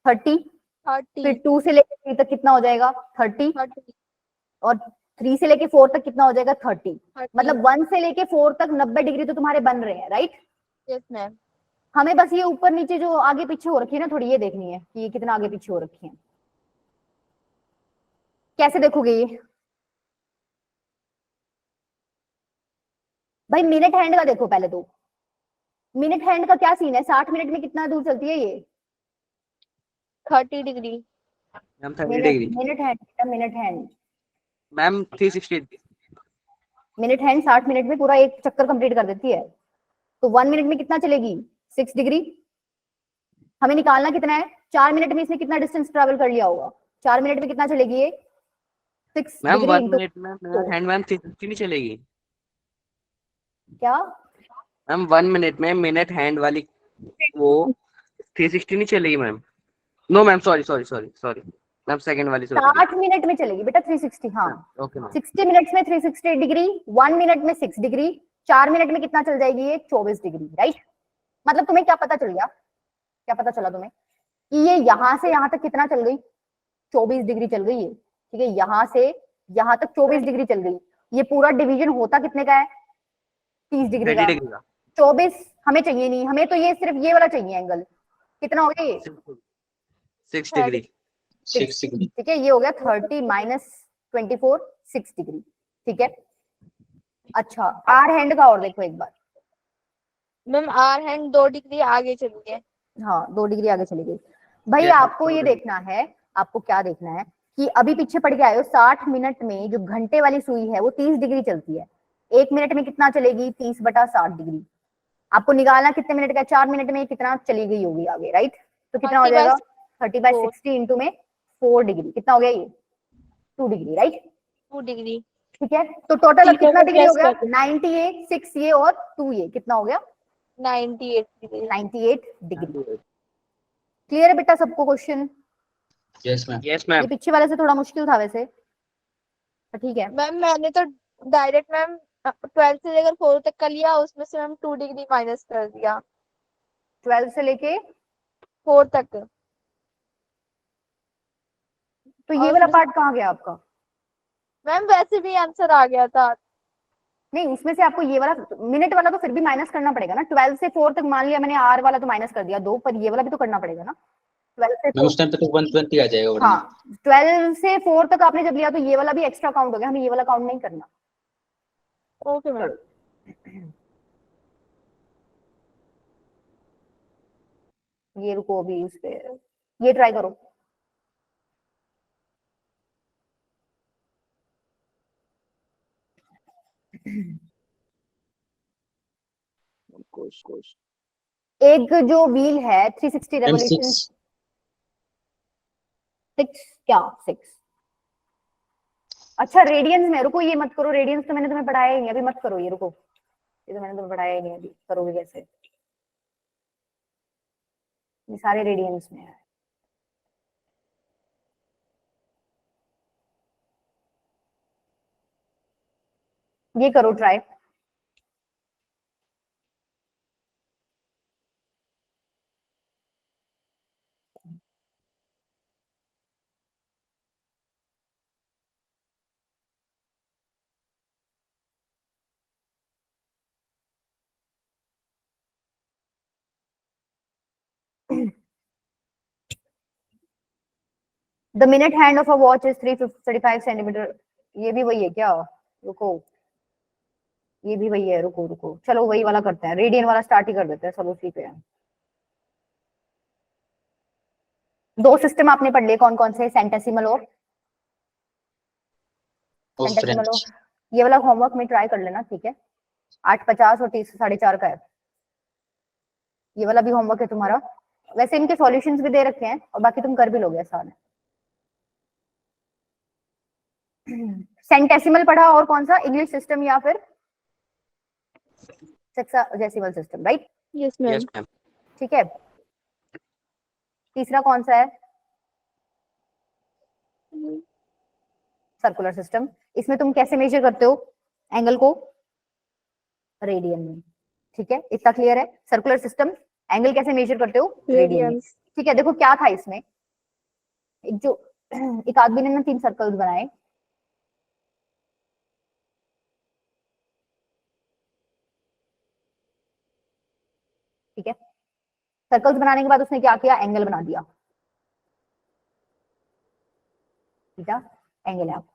30, 30 फिर 2 से लेके 3 तक कितना हो जाएगा 30, 30 और 3 से लेके 4 तक कितना हो जाएगा 30। 30। मतलब 1 से लेके 4 तक 90 डिग्री तो तुम्हारे बन रहे हैं, राइट। Yes ma'am. हमें बस ये ऊपर नीचे जो आगे पीछे हो रखी है ना, थोड़ी ये देखनी है कि ये कितना आगे पीछे हो रखी है। कैसे देखोगे ये भाई, मिनट हैंड का देखो पहले तो। मिनट हैंड का क्या सीन है, 60 मिनट में कितना दूर चलती है ये 30 degree. Ma'am 30 degree. Minute hand, minute hand, ma'am 360। Minute hand 60 minute में पूरा एक चक्कर कंप्लीट कर देती है। तो 1 मिनट में कितना चलेगी 6 डिग्री। हमें निकालना कितना है, 4 मिनट में इसने कितना डिस्टेंस ट्रैवल कर लिया होगा, 4 मिनट में कितना चलेगी ये 6 मैम डिग्री 1 इंटू मिनट में मिनट हैंड मैम 360 नहीं चलेगी। क्या। मैम 1 मिनट में मिनट हैंड वाली वो 360 नहीं चलेगी ma'am. No ma'am, sorry ma'am, second वाली सोच रही 60 मिनट में चलेगी बेटा 360, हाँ। हूँ। Okay ma'am. 60 मिनट्स में 360 डिग्री, 1 मिनट में 6 डिग्री, 4 मिनट में कितना चल जाएगी ये 24 डिग्री, राइट। मतलब तुम्हें क्या पता चल गया, क्या पता चला तुम्हें कि ये यहाँ से यहाँ तक कितना चल गई 24 डिग्री चल गई है, ठीक है। यहाँ से यहाँ तक 24 डिग्री चल गई। ये पूरा डिवीजन होता कितने का है 30 डिग्री 30 का। डिग्री का 24 हमें चाहिए नहीं, हमें तो ये सिर्फ ये वाला चाहिए एंगल। कितना हो गया ये 6 डिग्री। 6 डिग्री। ठीक है, ये हो गया 30 माइनस 24 6 डिग्री, ठीक है। अच्छा आर हैंड का और देखो एक बार। मैम आर हैंड 2 डिग्री आगे चली है। हाँ 2 डिग्री आगे चली गई। भाई Yes, आपको ये देखना है, आपको क्या देखना है कि अभी पीछे पड़ के आए हो, 60 मिनट में जो घंटे वाली सुई है वो 30 डिग्री चलती है। 1 मिनट में कितना चलेगी 30/60 डिग्री। आपको निकालना कितने मिनट का है, 4 मिनट में कितना चली गई होगी आगे, राइट। तो कितना हो 30 जाएगा by 30/60 इंटू में 4 डिग्री, कितना हो गया ये 2 डिग्री, राइट। 2 डिग्री। ठीक है, तो टोटल अब ठीक है, कितना मैं डिग्री हो प्लस गया कर दूं। 98, 6 ये और 2 ये, कितना हो गया 98 डिग्री। 98 डिग्री। क्लियर है बेटा सबको क्वेश्चन। Yes ma'am. यस ये मैम। पीछे वाले से थोड़ा मुश्किल था वैसे, पर ठीक है। मैम मैंने तो डायरेक्ट मैम 12 से लेकर 4 तक का लिया, उसमें से मैम 2 डिग्री माइनस कर दिया 12 से लेके 4 तक। तो ये और वाला उसमें पार्ट कहाँ गया आपका। मैम वैसे भी आंसर आ गया था। नहीं उसमें से आपको ये वाला मिनट वाला तो फिर भी माइनस करना पड़ेगा ना। 12 से 4 तक मान लिया मैंने, आर वाला तो माइनस कर दिया 2, पर ये वाला भी तो करना पड़ेगा ना 12 से मैम 4। उस टाइम पे तो 120 आ जाएगा वरना। हाँ 12 से 4 तक आपने जब लिया तो ये वाला भी एक्स्ट्रा काउंट हो गया, हमें ये वाला काउंट नहीं करना। Okay ma'am. ये रुको अभी उस पे, ये ट्राई करो। एक जो व्हील है 360 मैम रेवोल्यूशन 6। 6 क्या 6। अच्छा रेडियंस में, रुको ये मत करो, रेडियंस तो मैंने तुम्हें पढ़ाया ही नहीं अभी, मत करो ये, रुको ये तो मैंने तुम्हें पढ़ाया ही नहीं अभी, करोगे कैसे। ये सारे रेडियंस में है। ये करो try. The minute hand of a watch is 335 centimetre. ये भी वही है क्या, रुको ये भी वही है, रुको रुको चलो वही वाला करते हैं, रेडियन वाला स्टार्ट ही कर देते हैं, चलो उसी पे है। दो सिस्टम आपने पढ़ लिए, कौन कौन से, सेंटेसिमल और और सेंटेसिमल फ्रेंच। और ये वाला होमवर्क में ट्राई कर लेना, ठीक है। 8:50 और 30:4.5 का है ये वाला भी होमवर्क है तुम्हारा। वैसे इनके सॉल्यूशंस भी दे रखे हैं और बाकी तुम कर भी लोगे आसान है। सेंटेसिमल पढ़ा और कौन सा, इंग्लिश सिस्टम या फिर sexagesimal system, right. Yes ma'am. Yes ma'am. ठीक है। तीसरा कौन सा है? Circular system. इसमें तुम कैसे मेजर करते हो एंगल को? रेडियन में। ठीक है, इतना क्लियर है? सर्कुलर सिस्टम एंगल कैसे मेजर करते हो? रेडियन में। रेडियंस। ठीक है, देखो क्या था इसमें, एक आदमी ने ना 3 सर्कल्स बनाए, ठीक है। सर्कल्स बनाने के बाद उसने क्या किया? एंगल बना दिया, ठीक है, एंगल है आपका।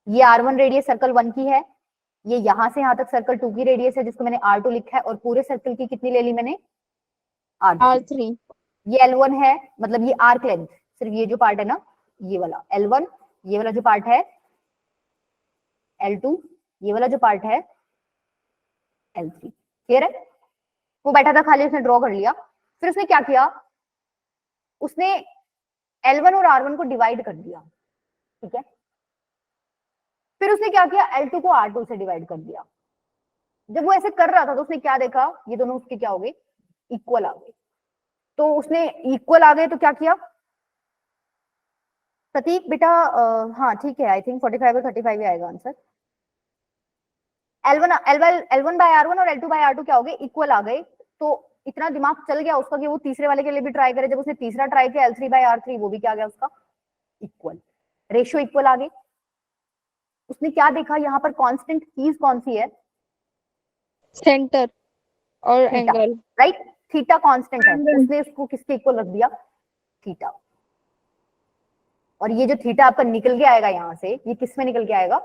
ये R1 रेडियस सर्कल 1 की है, ये यहां से यहां तक सर्कल 2 की रेडियस है जिसको मैंने R2 लिखा है, और पूरे सर्कल की कितनी ले ली मैंने? R3। R3। ये L1 है, मतलब ये आर्क लेंथ, सिर्फ ये जो पार्ट है ना, ये वाला L1, ये वाला जो पार्ट है L2, ये वाला जो पार्ट है L3। क्लियर है? वो बैठा था खाली, उसने ड्रॉ कर लिया। फिर उसने क्या किया? उसने L1 और R1 को डिवाइड कर दिया, ठीक है। फिर उसने क्या किया? L2 को R2 से डिवाइड कर दिया। जब वो ऐसे कर रहा था तो उसने क्या देखा? ये दोनों उसके क्या हो गए? इक्वल आ गए। तो उसने इक्वल आ गए तो क्या किया? प्रतीक बेटा, हाँ ठीक है, आई थिंक 45 और 35 ही आएगा आंसर। L1 बाय R1 और L2 बाय R2 क्या हो गए? इक्वल आ गए। तो इतना दिमाग चल गया उसका कि वो तीसरे वाले के लिए भी ट्राई करे। जब उसने तीसरा ट्राई किया L3 बाय R3, वो भी क्या आ गया उसका? इक्वल। रेशियो इक्वल आ गई। उसने क्या देखा? यहाँ पर कांस्टेंट चीज कौन सी है? सेंटर और theta, angle. Right. Theta constant है, उसने उसको किसके इक्वल रख दिया? थीटा। और ये जो थीटा आपका निकल के आएगा यहाँ से, ये किस में निकल के आएगा?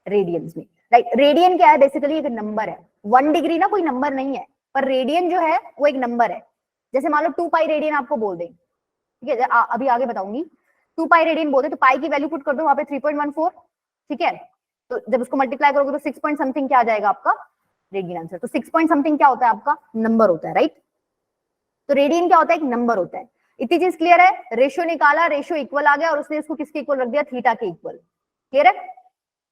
रेडियंस में, राइट। रेडियन क्या है? बेसिकली एक नंबर है। 1 डिग्री ना कोई नंबर नहीं है, पर रेडियन जो है वो एक नंबर है। जैसे मान लो 2 पाई रेडियन आपको बोल दें, ठीक है, अभी आगे बताऊंगी। 2 पाई रेडियन बोल दे तो पाई की वैल्यू पुट कर दो वहां पे 3.14, ठीक है। तो जब उसको मल्टीप्लाई करोगे तो 6 पॉइंट समथिंग क्या आ जाएगा आपका? Radian answer. तो 6 पॉइंट समथिंग क्या होता है आपका? नंबर होता है, राइट। तो रेडियन क्या होता है? एक नंबर होता है। इतनी चीज क्लियर है? रेशियो निकाला, रेशियो इक्वल आ गया, और उसने इसको किसके इक्वल रख दिया? थीटा के इक्वल। क्लियर है?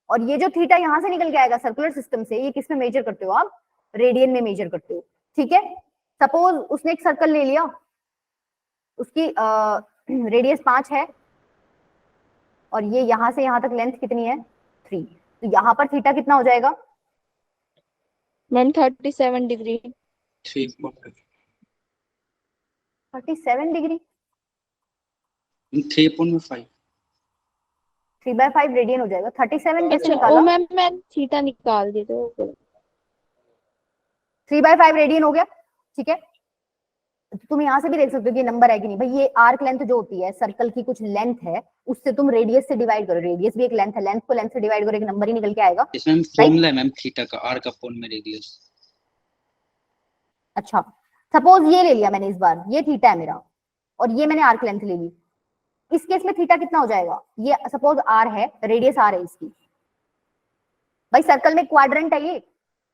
और ये जो थीटा यहां से निकल के आएगा सर्कुलर सिस्टम से, ये किस में मेजर करते हो आप? रेडियन में मेजर करते हो, ठीक है। सपोज उसने एक सर्कल ले लिया, उसकी रेडियस 5 है, और ये यहां से यहां तक लेंथ कितनी है? 3। तो यहाँ पर थीटा कितना हो जाएगा? Ma'am 37 degree. 37 डिग्री। 3.5। 3/5 रेडियन हो जाएगा। 37 कैसे अच्छा, निकाला? ओ मैम मैं थीटा निकाल दी तो 3/5 रेडियन हो गया, ठीक है। तुम यहाँ से भी देख सकते हो कि ये नंबर है कि नहीं भाई। ये आर्क लेंथ जो होती है, सर्कल की कुछ लेंथ है, उससे तुम रेडियस से डिवाइड करो। रेडियस भी एक लेंथ है, लेंथ को लेंथ से डिवाइड करो, एक नंबर ही निकल के आएगा। इसमें फॉर्मूला है मैम थीटा का, आर का अपॉन में रेडियस। अच्छा, सपोज ये ले लिया मैंने इस बार, ये थीटा है मेरा, और ये मैंने आर्क लेंथ ले ली। इस केस में थीटा कितना हो जाएगा? ये सपोज आर है, रेडियस आर है इसकी। भाई सर्कल में क्वाड्रेंट है,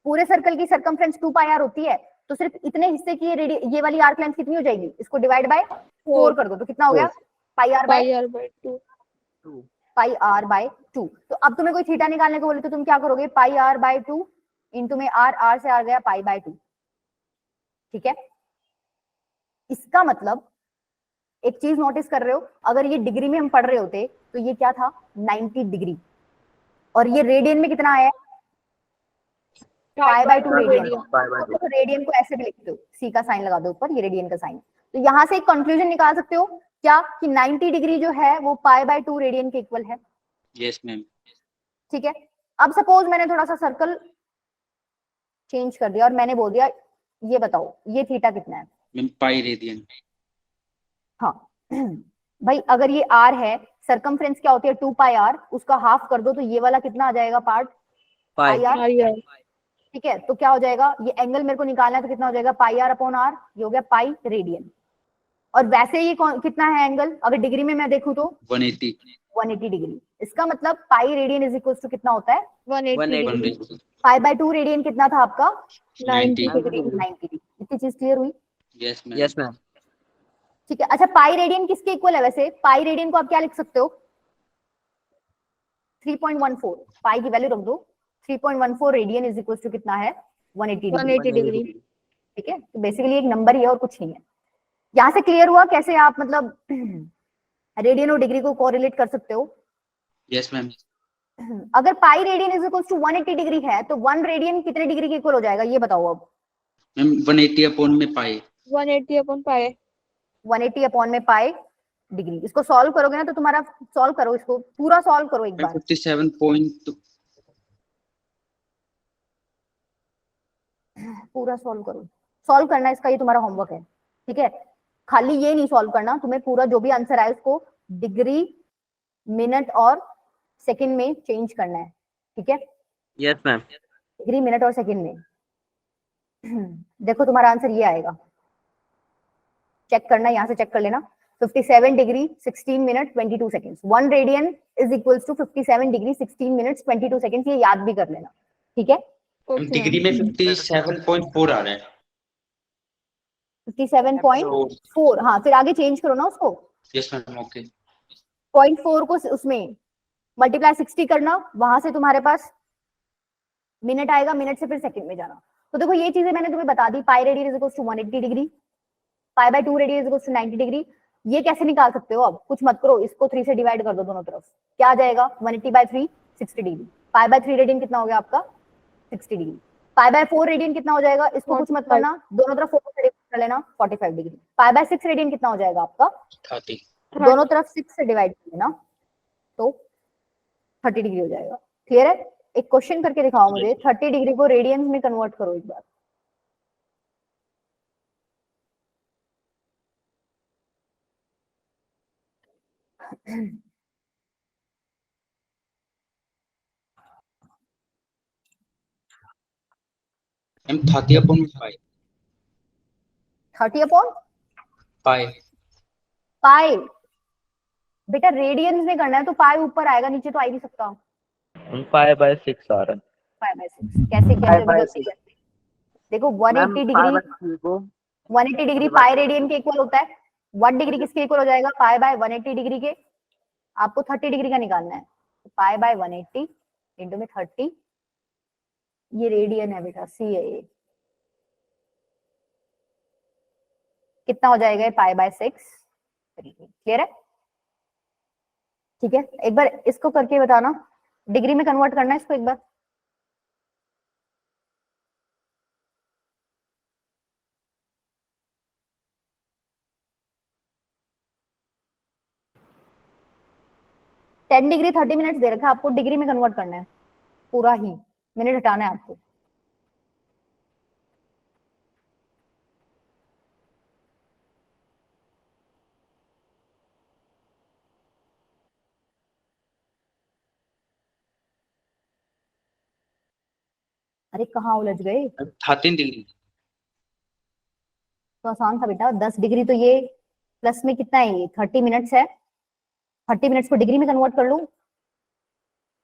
पूरे सर्कल की सरकमफ्रेंस 2 पाई आर होती है, तो सिर्फ इतने हिस्से की ये वाली आर्क लेंथ कितनी हो जाएगी? इसको डिवाइड बाय 4 कर दो तो कितना हो गया? Pi R by 2। Pi R by 2। तो अब तुम्हें कोई थीटा निकालने को बोले तो तुम क्या करोगे? पाई आर बाय 2 इंटू में आर से आ गया पाई बाय 2, ठीक है। इसका मतलब एक चीज नोटिस कर रहे हो, अगर ये डिग्री में हम पढ़ रहे होते तो ये क्या था? 90 डिग्री। और ये रेडियन में कितना आया? पाई बाय 2 रेडियन। तो रेडियन को ऐसे भी लिखते हो, सी का साइन लगा दो ऊपर, ये रेडियन का साइन। तो यहां से एक कंक्लूजन निकाल सकते हो क्या? कि 90 डिग्री जो है वो पाई बाय 2 रेडियन के इक्वल है। Yes ma'am. ठीक है। अब सपोज मैंने थोड़ा सा सर्कल चेंज कर दिया और मैंने बोल दिया ये बताओ ये थीटा कितना है? Ma'am pi radian. हाँ भाई अगर ये आर है, सरकमफ्रेंस क्या होती है? 2 पाई आर, उसका हाफ कर दो तो ये वाला कितना आ जाएगा पार्ट? Pi are. ठीक है, तो क्या हो जाएगा? ये एंगल मेरे को निकालना है तो कितना हो जाएगा? पाई आर अपॉन आर, ये हो गया पाई रेडियन। और वैसे ये कितना है एंगल? अगर डिग्री में मैं देखूं तो 180 डिग्री। इसका मतलब pi radian is equal to कितना होता है? 180 डिग्री। पाई बाय 2 रेडियन कितना था आपका? 90 डिग्री। 90 डिग्री। इतनी चीज क्लियर हुई? Yes ma'am. ठीक है। अच्छा, पाई रेडियन किसके इक्वल है वैसे? पाई रेडियन को आप क्या लिख सकते हो? 3.14। पाई की वैल्यू रख दो, 3.14 रेडियन इज इक्वल टू कितना है? 180 डिग्री। डिग्री। ठीक है, तो बेसिकली एक नंबर ही है और कुछ नहीं है। यहाँ से क्लियर हुआ कैसे आप मतलब रेडियन और डिग्री को कोरिलेट कर सकते हो? Yes ma'am. अगर pi radian is equal to 180 degree है तो 1 रेडियन कितने डिग्री के इक्वल हो जाएगा ये बताओ अब? मैम 180 अपॉन में पाई। 180 upon pi. 180 अपॉन में पाई डिग्री। इसको सॉल्व करोगे ना तो तुम्हारा, सॉल्व करो इसको, पूरा सॉल्व करो एक बार। 57 पॉइंट पूरा सॉल्व करो, सॉल्व करना इसका, ये तुम्हारा होमवर्क है, ठीक है? खाली ये नहीं सॉल्व करना, तुम्हें पूरा जो भी आंसर आए उसको डिग्री, मिनट और सेकंड में चेंज करना है, ठीक है? Yes ma'am. डिग्री, मिनट और सेकंड में। देखो तुम्हारा आंसर ये आएगा, चेक करना, यहाँ से चेक कर लेना। 57 degree 16 minute 22 seconds. 1 radian is equals to 57 degree 16 minutes 22 seconds. ये याद भी कर लेना, ठीक है? Okay, डिग्री में 57.4 आ रहा है। 57.4, हाँ फिर आगे चेंज करो ना उसको। Yes ma'am okay. 0.4 को उसमें मल्टीप्लाई 60 करना, वहां से तुम्हारे पास मिनट आएगा, मिनट से फिर सेकंड में जाना। तो देखो ये चीजें मैंने तुम्हें बता दी। Pi radian is equal to 180 degree, pi by 2 radian is equal to 90 degree. ये कैसे निकाल सकते हो? अब कुछ मत करो, इसको 3 से डिवाइड कर दो दोनों तरफ। क्या आ जाएगा? 180 by 3 60 degree. Pi by 3 radian कितना हो गया आपका? 60 डिग्री। पाई बाय 4 रेडियन कितना हो जाएगा? इसको कुछ मत करना, दोनों तरफ 4 से डिवाइड कर लेना, 45 डिग्री। पाई बाय 6 रेडियन कितना हो जाएगा आपका? 30। दोनों तरफ 6 से डिवाइड कर लेना तो 30 डिग्री हो जाएगा। क्लियर है? एक क्वेश्चन करके दिखाओ मुझे, 30 डिग्री को रेडियंस में कन्वर्ट करो एक बार। मैम 30 अपॉन में पाई। 30 अपॉन पाई। पाई। बेटा रेडियंस में करना है तो पाई ऊपर आएगा, नीचे तो आ ही नहीं सकता। पाई बाय 6 आ रहा है। पाई बाय 6 कैसे कैसे कैसे? देखो 180 डिग्री, 180 डिग्री पाई रेडियन के इक्वल होता है। 1 डिग्री किसके इक्वल हो जाएगा? पाई बाय 180 डिग्री के। आपको 30 डिग्री का निकालना है, तो पाई बाय 180 इंटू में 30, ये रेडियन है बेटा, सी है ये। कितना हो जाएगा? Pi by 6। क्लियर है? ठीक है, एक बार इसको करके बताना, डिग्री में कन्वर्ट करना है इसको एक बार। टेन डिग्री 30 मिनट्स दे रखा है आपको, डिग्री में कन्वर्ट करना है पूरा ही, मिनट हटाना है आपको। अरे कहाँ उलझ गए? 13 डिग्री। तो आसान था बेटा, 10 डिग्री तो ये प्लस में कितना है? ये 30 मिनट्स है, 30 मिनट्स को डिग्री में कन्वर्ट कर लो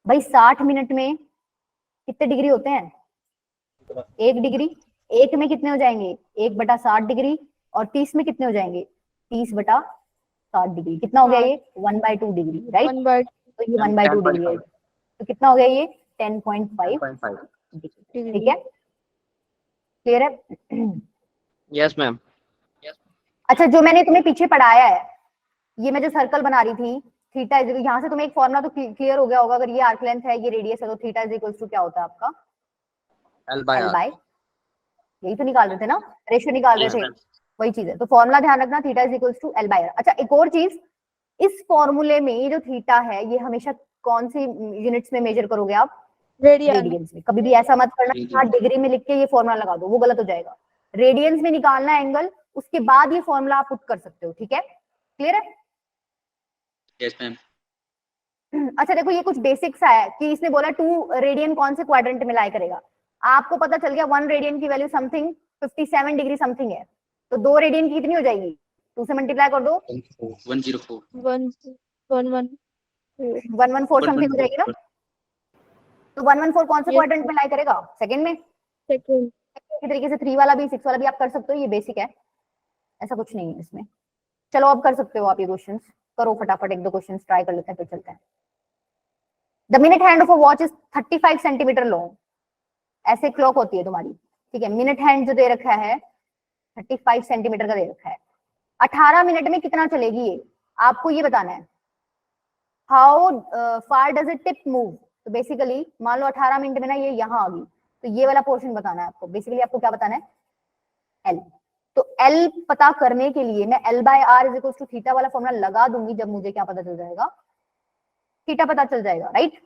भाई। 60 मिनट में कितने डिग्री होते हैं? 1 डिग्री। 1 में कितने हो जाएंगे? 1/60 डिग्री। और 30 में कितने हो जाएंगे? 30/60 डिग्री। कितना हो गया ये? 1/2 डिग्री, राइट? 1 by तो ये 1/2 डिग्री है, तो कितना हो गया ये? 10.5 डिग्री। ठीक है, क्लियर है? Yes ma'am. अच्छा, जो मैंने तुम्हें पीछे पढ़ाया है, ये मैं जो सर्कल बना रही थी, थीटा इज, यहाँ से तुम्हें एक फॉर्मूला तो क्लियर हो गया होगा। अगर ये आर्क लेंथ है, ये रेडियस है, तो थीटा इज इक्वल टू क्या होता है आपका? एल बाय एल बाय, यही तो निकाल रहे थे ना, रेशियो निकाल रहे थे, वही चीज है। तो फॉर्मूला ध्यान रखना, theta is equal to L by R. अच्छा, एक और चीज, इस फॉर्मूले में ये जो थीटा है, ये हमेशा कौन सी यूनिट्स में मेजर करोगे आप? रेडियन। रेडियंस में। कभी भी ऐसा मत करना कि हाँ डिग्री में लिख के ये फॉर्मूला लगा दो, वो गलत हो जाएगा। रेडियंस में निकालना एंगल, उसके बाद ये फॉर्मूला आप पुट कर सकते हो। ठीक है, क्लियर है? Yes ma'am. अच्छा देखो, ये कुछ बेसिक सा है कि इसने बोला 2 रेडियन कौन से क्वाड्रेंट में लाई करेगा। आपको पता चल गया 1 रेडियन की वैल्यू समथिंग 57 डिग्री समथिंग है, तो 2 रेडियन की कितनी हो जाएगी? 2 से मल्टीप्लाई कर दो, 104 114 समथिंग हो जाएगी ना। तो 114 कौन से Yes. क्वाड्रेंट में लाई करेगा? सेकंड में। सेकंड। इसी तरीके से 3 वाला भी 6 वाला भी आप कर सकते हो, ये बेसिक है, ऐसा कुछ नहीं है इसमें। चलो अब कर सकते हो आप ये क्वेश्चंस, करो फटाफट, 1-2 क्वेश्चंस ट्राई कर लेते हैं, फिर चलते हैं। The minute hand of a watch is 35 centimetre long. ऐसे क्लॉक होती है तुम्हारी, ठीक है। मिनट हैंड जो दे रखा है 35 सेंटीमीटर का दे रखा है, 18 मिनट में कितना चलेगी ये, आपको ये बताना है। How far does it tip move, तो बेसिकली मान लो 18 मिनट में ना ये यहाँ आ गई, तो ये वाला पोर्शन बताना है आपको। बेसिकली आपको क्या बताना है, एल। तो एल पता करने के लिए मैं L by R is equal to theta वाला फॉर्मूला लगा दूंगी, जब मुझे क्या पता चल जाएगा, थीटा पता चल जाएगा, राइट।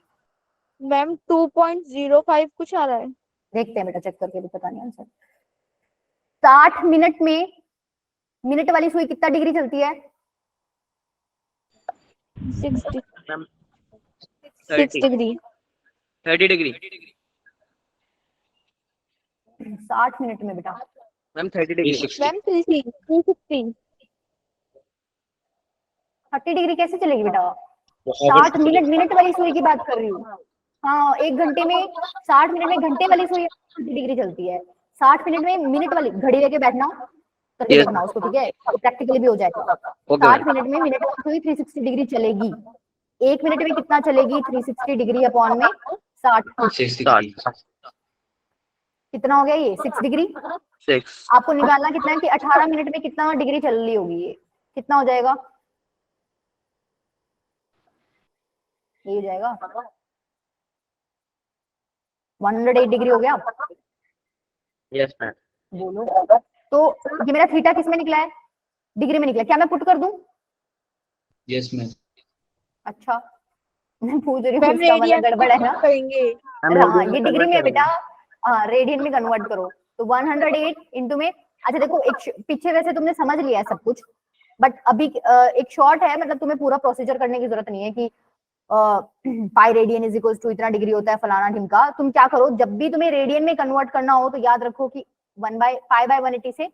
मैम 2.05 कुछ आ रहा है। देखते हैं बेटा, चेक करके भी पता नहीं आंसर। 60 मिनट में मिनट वाली सुई कितना डिग्री चलती है, 60 मैम 6 डिग्री। 30 डिग्री 60 मिनट में बेटा, मैम 30 डिग्री 360 मैम 360 30 डिग्री कैसे चलेगी बेटा, बराबर 60 मिनट मिनट वाली सुई की बात कर रही हूँ। हाँ, 1 घंटे में 60 मिनट में घंटे वाली सुई 30 डिग्री चलती है, 60 मिनट में मिनट वाली घड़ी लेके बैठना, करके Yes. देखना उसको, ठीक है, प्रैक्टिकली भी हो जाएगा। ओके 60 मिनट में मिनट वाली सुई 360 डिग्री चलेगी, 1 मिनट में कितना चलेगी, 360 डिग्री अपॉन में 60, 60 कितना हो गया ये, 6 डिग्री। 6 आपको निकालना कितना है कि 18 मिनट में कितना डिग्री चल रही होगी, ये कितना हो जाएगा, ये हो जाएगा 108 डिग्री हो गया। यस मैम बोलो, तो ये मेरा थीटा किस में निकला है, डिग्री में निकला, क्या मैं पुट कर दूं, यस मैम अच्छा मैं पूछ रही हूँ, मैम इसका मतलब रेडियन गड़बड़ है ना। करेंगे। हाँ, ये डिग्री में है बेटा, हाँ रेडियन में कन्वर्ट करो, तो 108 इंटू में, अच्छा देखो एक पीछे वैसे तुमने समझ लिया है सब कुछ, बट अभी एक शॉर्ट है, मतलब तुम्हें पूरा प्रोसीजर करने की जरूरत नहीं है कि pi radian is equal to इतना डिग्री होता है फलाना ढिमका। तुम क्या करो, जब भी तुम्हें रेडियन में कन्वर्ट करना हो तो याद रखो कि 1/π/180 से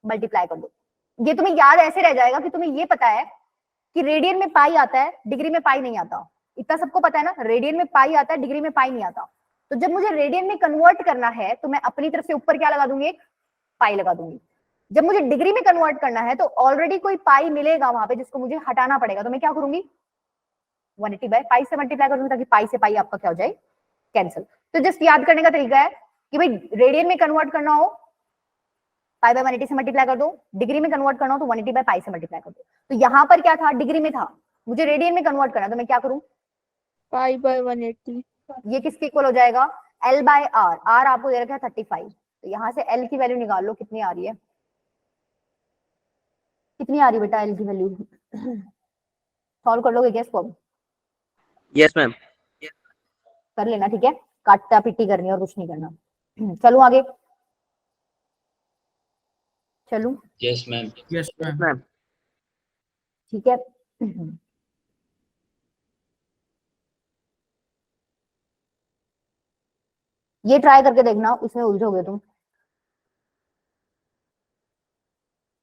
मल्टीप्लाई कर दो। ये तुम्हें याद ऐसे रह जाएगा कि तुम्हें ये पता है कि रेडियन में पाई आता है, डिग्री में पाई नहीं आता, इतना सबको पता है ना, रेडियन में पाई आता है, डिग्री में पाई नहीं आता। तो जब मुझे रेडियन में कन्वर्ट करना है तो मैं अपनी तरफ से ऊपर क्या लगा दूंगी, एक पाई लगा दूंगी। जब मुझे डिग्री में कन्वर्ट करना है तो ऑलरेडी कोई पाई मिलेगा वहां पे जिसको मुझे हटाना पड़ेगा, तो मैं क्या करूंगी 180/पाई से मल्टीप्लाई करूंगी, ताकि पाई से पाई आपका क्या हो जाए, कैंसिल। तो जस्ट याद करने का तरीका है कि भाई रेडियन में कन्वर्ट करना हो π/180 से मल्टीप्लाई कर दो, डिग्री में कन्वर्ट करना हो तो 180/पाई से मल्टीप्लाई कर दो। तो यहाँ पर क्या था, डिग्री में था, मुझे रेडियन में कन्वर्ट करना, तो मैं क्या करूं, π/180 ये किसके इक्वल हो जाएगा, L/R, R आपको दे रखा है 35, तो यहाँ से L की वैल्यू निकाल लो, कितनी आ रही है, कितनी आ रही है बेटा L की वैल्यू, सॉल्व कर लोगे क्या इसको, अब यस मैम कर लेना, ठीक है, काटा पिट्टी करनी है और कुछ नहीं करना। चलो आगे, चलूं, yes ma'am yes ma'am ma'am ठीक है। ये ट्राई करके देखना, उसमें उलझोगे तुम।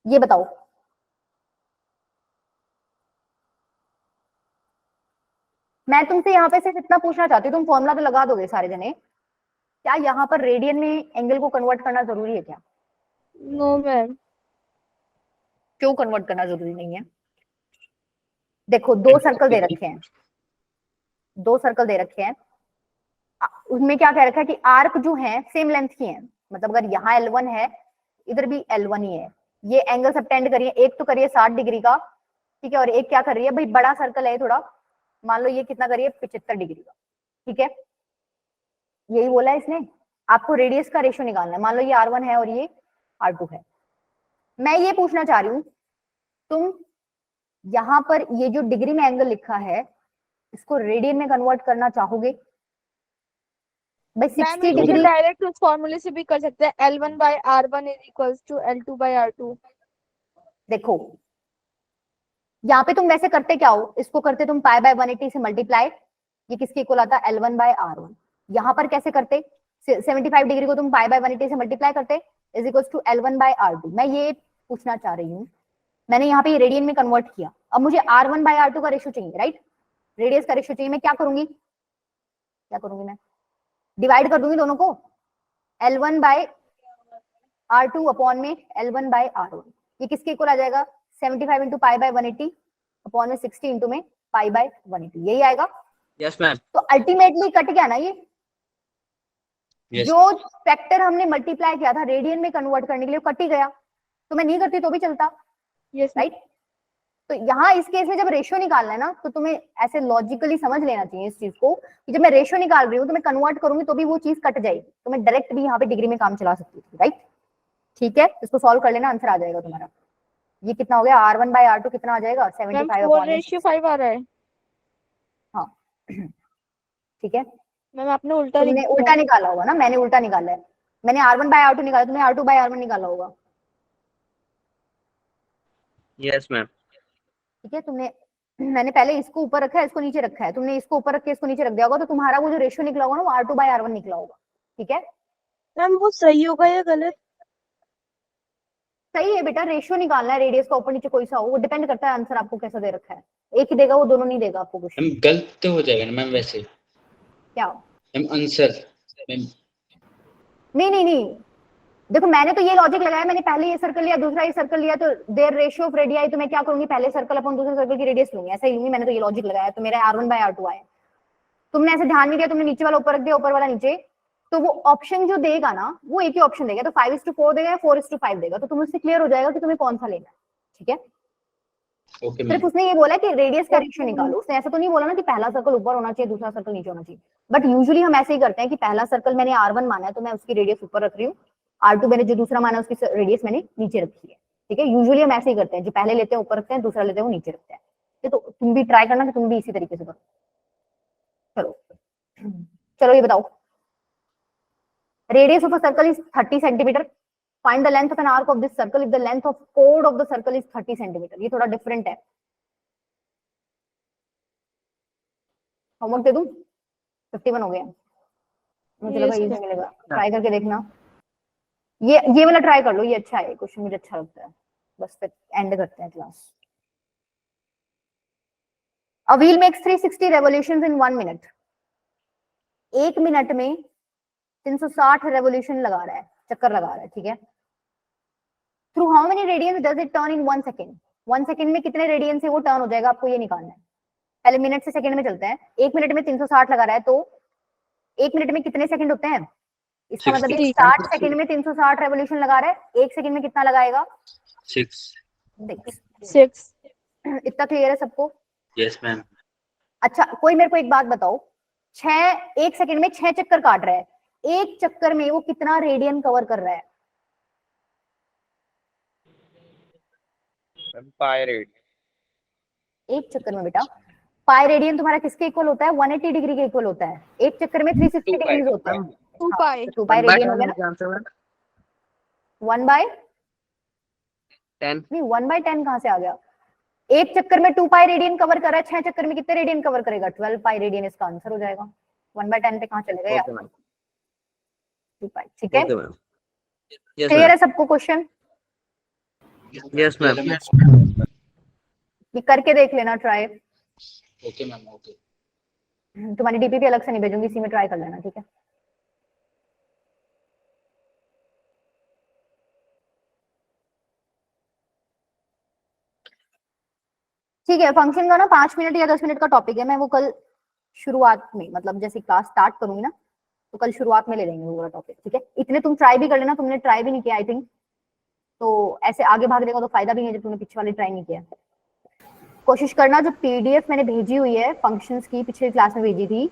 ये बताओ, मैं तुमसे यहाँ पे सिर्फ इतना पूछना चाहती हूँ, तुम फॉर्मूला तो लगा दोगे सारे जने, क्या यहाँ पर रेडियन में एंगल को कन्वर्ट करना जरूरी है क्या, नो मैम। क्यों कन्वर्ट करना जरूरी नहीं है, देखो 2 सर्कल दे रखे हैं, 2 सर्कल दे रखे हैं, उसमें क्या कह रखा है कि आर्क जो है सेम लेंथ की है, मतलब अगर यहाँ L1 है इधर भी L1 ही है, ये एंगल सबटेंड करिए, एक तो करिए 60 डिग्री का, ठीक है, और एक क्या कर रही है, भाई बड़ा सर्कल है थोड़ा, मान लो ये कितना करिए 75 डिग्री का, ठीक है, यही बोला है इसने, आपको रेडियस का रेशियो निकालना है, मान लो ये R1 है और ये R2 है। मैं ये पूछना चाह रही हूँ, तुम यहाँ पर ये जो डिग्री में एंगल लिखा है इसको रेडियन में कन्वर्ट करना चाहोगे, भाई मैम 60 इसे डिग्री, डायरेक्ट उस फॉर्मूले से भी कर सकते हैं, L1/R1 is equals to L2/R2। देखो यहाँ पे तुम वैसे करते क्या हो, इसको करते तुम π/180 से मल्टीप्लाई, ये किसके इक्वल आता है L1/R1, यहाँ पर कैसे करते 75 डिग्री को तुम π/180 से मल्टीप्लाई करते इज इक्वल्स टू L1/R2। मैं ये पूछना चाह रही हूँ, मैंने यहाँ पे रेडियन में कन्वर्ट किया, अब मुझे R1/R2 का रेशियो चाहिए, राइट, रेडियस का रेशियो चाहिए, मैं क्या करूंगी, मैं डिवाइड कर दूंगी दोनों को, L1/R2 अपॉन में L1/R1, ये किसके इक्वल आ जाएगा 75 इंटू π/180 अपॉन में 60 इंटू में π/180, यही आएगा। यस मैम तो अल्टीमेटली कट गया ना ये, यस जो फैक्टर हमने मल्टीप्लाई किया था रेडियन में कन्वर्ट करने के लिए कट ही गया, तो मैं नहीं करती तो भी चलता, यस राइट। तो यहाँ इस केस में जब रेशियो निकालना है ना, तो तुम्हें ऐसे लॉजिकली समझ लेना चाहिए इस चीज को कि जब मैं रेशियो निकाल रही हूँ तो मैं कन्वर्ट करूंगी तो भी वो चीज कट जाएगी, तो मैं डायरेक्ट भी यहाँ पे डिग्री में काम चला सकती थी, राइट। ठीक है, इसको सॉल्व कर लेना, आंसर आ जाएगा तुम्हारा। ये कितना हो गया, R1/R2 कितना आ जाएगा, मैम 75 4:5 आ रहा है। हाँ ठीक है, मैम आपने उल्टा लिख तुमने दिया। उल्टा निकाला होगा ना, मैंने उल्टा निकाला है, मैंने R1/R2 निकाला, तुमने R2/R1 निकाला होगा। Yes, ma'am. ठीक है, तुमने मैंने पहले इसको ऊपर रखा है, इसको नीचे रखा है, तुमने इसको ऊपर रख के इसको नीचे रख दिया होगा, तो तुम्हारा वो जो रेशियो निकला होगा ना वो R2/R1 निकला होगा। ठीक है, मैम वो सही होगा या गलत? सही है बेटा, रेशियो निकालना है, रेडियस का ऊपर नीचे कोई सा हो, वो डिपेंड करता है आंसर आपको कैसा दे रखा है, एक ही देगा वो, दोनों नहीं देगा आपको क्वेश्चन। मैम गलत तो हो जाएगा ना मैम वैसे। क्या? मैम आंसर मैम नहीं नहीं नहीं, देखो मैंने तो ये लॉजिक लगाया, मैंने पहले ये सर्कल लिया, दूसरा ये सर्कल लिया, तो देयर रेशियो ऑफ रेडियाई, तो मैं क्या करूंगी, पहले सर्कल अपन दूसरे सर्कल की रेडियस लूंगी, ऐसा ही लूंगी, मैंने तो ये लॉजिक लगाया, तो मेरा R1/R2 आया। तुमने ऐसे ध्यान नहीं दिया, तुमने नीचे वाला ऊपर रख दिया, ऊपर वाला नीचे, तो वो ऑप्शन जो देगा ना वो एक ही ऑप्शन देगा, तो 5:4 देगा या 4:5 देगा, तो तुम उससे क्लियर हो जाएगा कि तुम्हें कौन सा लेना है। ठीक है, ओके सिर्फ मैम। उसने ये बोला कि रेडियस का रेशियो निकालो, उसने ऐसा तो नहीं बोला ना कि पहला सर्कल ऊपर होना चाहिए दूसरा सर्कल नीचे होना चाहिए, बट यूजुअली हम ऐसे ही करते हैं कि पहला सर्कल मैंने R1 माना है तो मैं उसकी रेडियस ऊपर रख रही हूँ, R2 मैंने जो दूसरा माना है उसकी रेडियस मैंने नीचे रखी है। ठीक है, यूजुअली हम ऐसे ही करते हैं, जो पहले लेते हैं ऊपर रखते हैं, दूसरा लेते हैं वो नीचे रखते हैं। तो तुम भी ट्राई करना कि तुम भी इसी तरीके से करो। चलो चलो ये बताओ, radius of a circle is 30 centimeter, find the length of an arc of this circle if the length of chord of the circle is 30 centimeter। ये थोड़ा डिफरेंट है, होमवर्क दे दूं, 51 हो गया, मुझे लगा Yes, इजी sir. मिलेगा, ट्राई करके देखना, ये वाला ट्राई कर लो, ये अच्छा है क्वेश्चन, मुझे अच्छा लगता है। बस फिर एंड करते हैं class. A wheel makes 360 revolutions in 1 minute। एक मिनट में 360 रेवोल्यूशन लगा रहा है, चक्कर लगा रहा है। ठीक है, through how many radians does it turn in 1 second, 1 second में कितने रेडियंस से वो टर्न हो जाएगा, आपको ये निकालना है। पहले मिनट से सेकंड में चलते हैं, एक मिनट में 360 लगा रहा है, तो एक मिनट में कितने सेकंड होते हैं, इसका मतलब 60 60 सेकंड में 360 रेवोल्यूशन लगा रहा है, एक सेकंड में कितना लगाएगा, 6। 6। इतना क्लियर है सबको? Yes ma'am. अच्छा, कोई मेरे को एक बात बताओ, एक सेकंड में 6 चक्कर काट रहा है, एक चक्कर में वो कितना रेडियन कवर कर रहा है? Pi radian. एक चक्कर में बेटा, पाई रेडियन तुम्हारा किसके इक्वल होता है, 180 डिग्री के इक्वल होता है, एक चक्कर में 360 डिग्री होता है। 2 पाई 2 पाई रेडियन हो गया ना, 1/10। नहीं 1/10 कहां से आ गया, एक चक्कर में 2 पाई रेडियन कवर कर रहा है, 6 चक्कर में कितने रेडियन कवर करेगा, 12 पाई रेडियन इसका आंसर हो जाएगा। 1/10 पे कहां चलेगा यार, 2 पाई। ठीक है, क्लियर है सबको question? Yes, ma'am. Yes, ma'am. ये करके देख लेना ट्राई, ओके मैम ओके। तुम्हारी डीपीपी अलग से नहीं भेजूंगी, इसी में ट्राई कर लेना। ठीक है, ठीक है, फंक्शन का ना 5 मिनट या 10 मिनट का टॉपिक है, मैं वो कल शुरुआत में, मतलब जैसे क्लास स्टार्ट करूंगी ना, तो कल शुरुआत में ले लेंगे वो वाला टॉपिक। ठीक है, इतने तुम ट्राई भी कर लेना, तुमने ट्राई भी नहीं किया आई थिंक, तो ऐसे आगे भाग देगा तो फायदा भी है जब तुमने पीछे वाले ट्राई नहीं किया। कोशिश करना, जो पीडीएफ मैंने भेजी हुई है फंक्शंस की, पिछली क्लास में भेजी थी,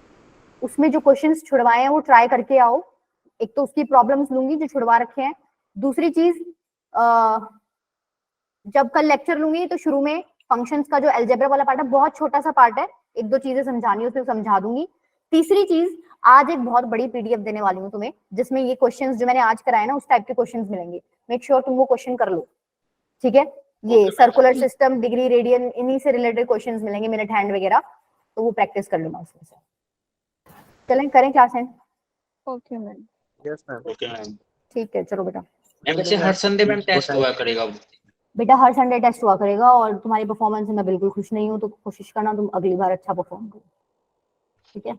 उसमें जो क्वेश्चंस छुड़वाए हैं वो ट्राई करके आओ। एक तो उसकी प्रॉब्लम्स लूंगी जो छुड़वा रखे हैं, दूसरी चीज जब कल लेक्चर लूंगी तो शुरू में फंक्शंस का जो अलजेब्रा वाला पार्ट है, बहुत छोटा सा पार्ट है, 1-2 चीजें समझानी है उसमें समझा दूंगी। तीसरी चीज, आज एक बहुत बड़ी पीडीएफ देने वाली हूँ तुम्हें, जिसमें ये क्वेश्चंस जो मैंने आज कराए ना उस टाइप के क्वेश्चंस मिलेंगे, मेक श्योर तुम वो क्वेश्चन कर लो। ठीक है, ये सर्कुलर सिस्टम, डिग्री, रेडियन, इन्हीं से रिलेटेड क्वेश्चंस मिलेंगे, मिनट हैंड वगैरह, तो वो प्रैक्टिस कर लेना उसमें से। चलें करें class and? Okay ma'am. Yes ma'am. Okay ma'am. ठीक है, चलो बेटा। मैम वैसे हर संडे मैम टेस्ट हुआ करेगा वो? बेटा हर संडे टेस्ट हुआ करेगा, और तुम्हारी परफॉर्मेंस से मैं बिल्कुल खुश नहीं हूँ, तो कोशिश करना तुम अगली बार अच्छा परफॉर्म करो। ठीक है,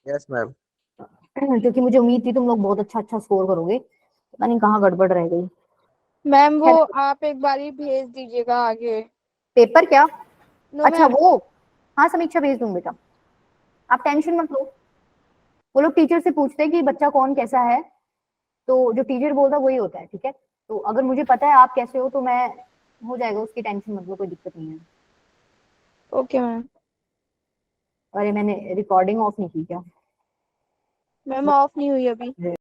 यस मैम। क्योंकि मुझे उम्मीद थी तुम लोग बहुत अच्छा स्कोर करोगे, पता नहीं कहाँ गड़बड़ रह गई। मैम वो आप एक बार ही भेज दीजिएगा आगे। पेपर क्या? नो अच्छा मैम। वो, हाँ समीक्षा भेज दूंगी बेटा, आप टेंशन मत लो। वो लोग टीचर से पूछते हैं कि बच्चा कौन कैसा है, तो जो टीचर बोलता है वही होता है। ठीक है, तो अगर मुझे पता है आप कैसे हो तो मैं हो जाएगा, उसकी टेंशन मत लो, कोई दिक्कत नहीं है। Okay ma'am. अरे मैंने रिकॉर्डिंग ऑफ नहीं की क्या? मैम ऑफ नहीं हुई अभी।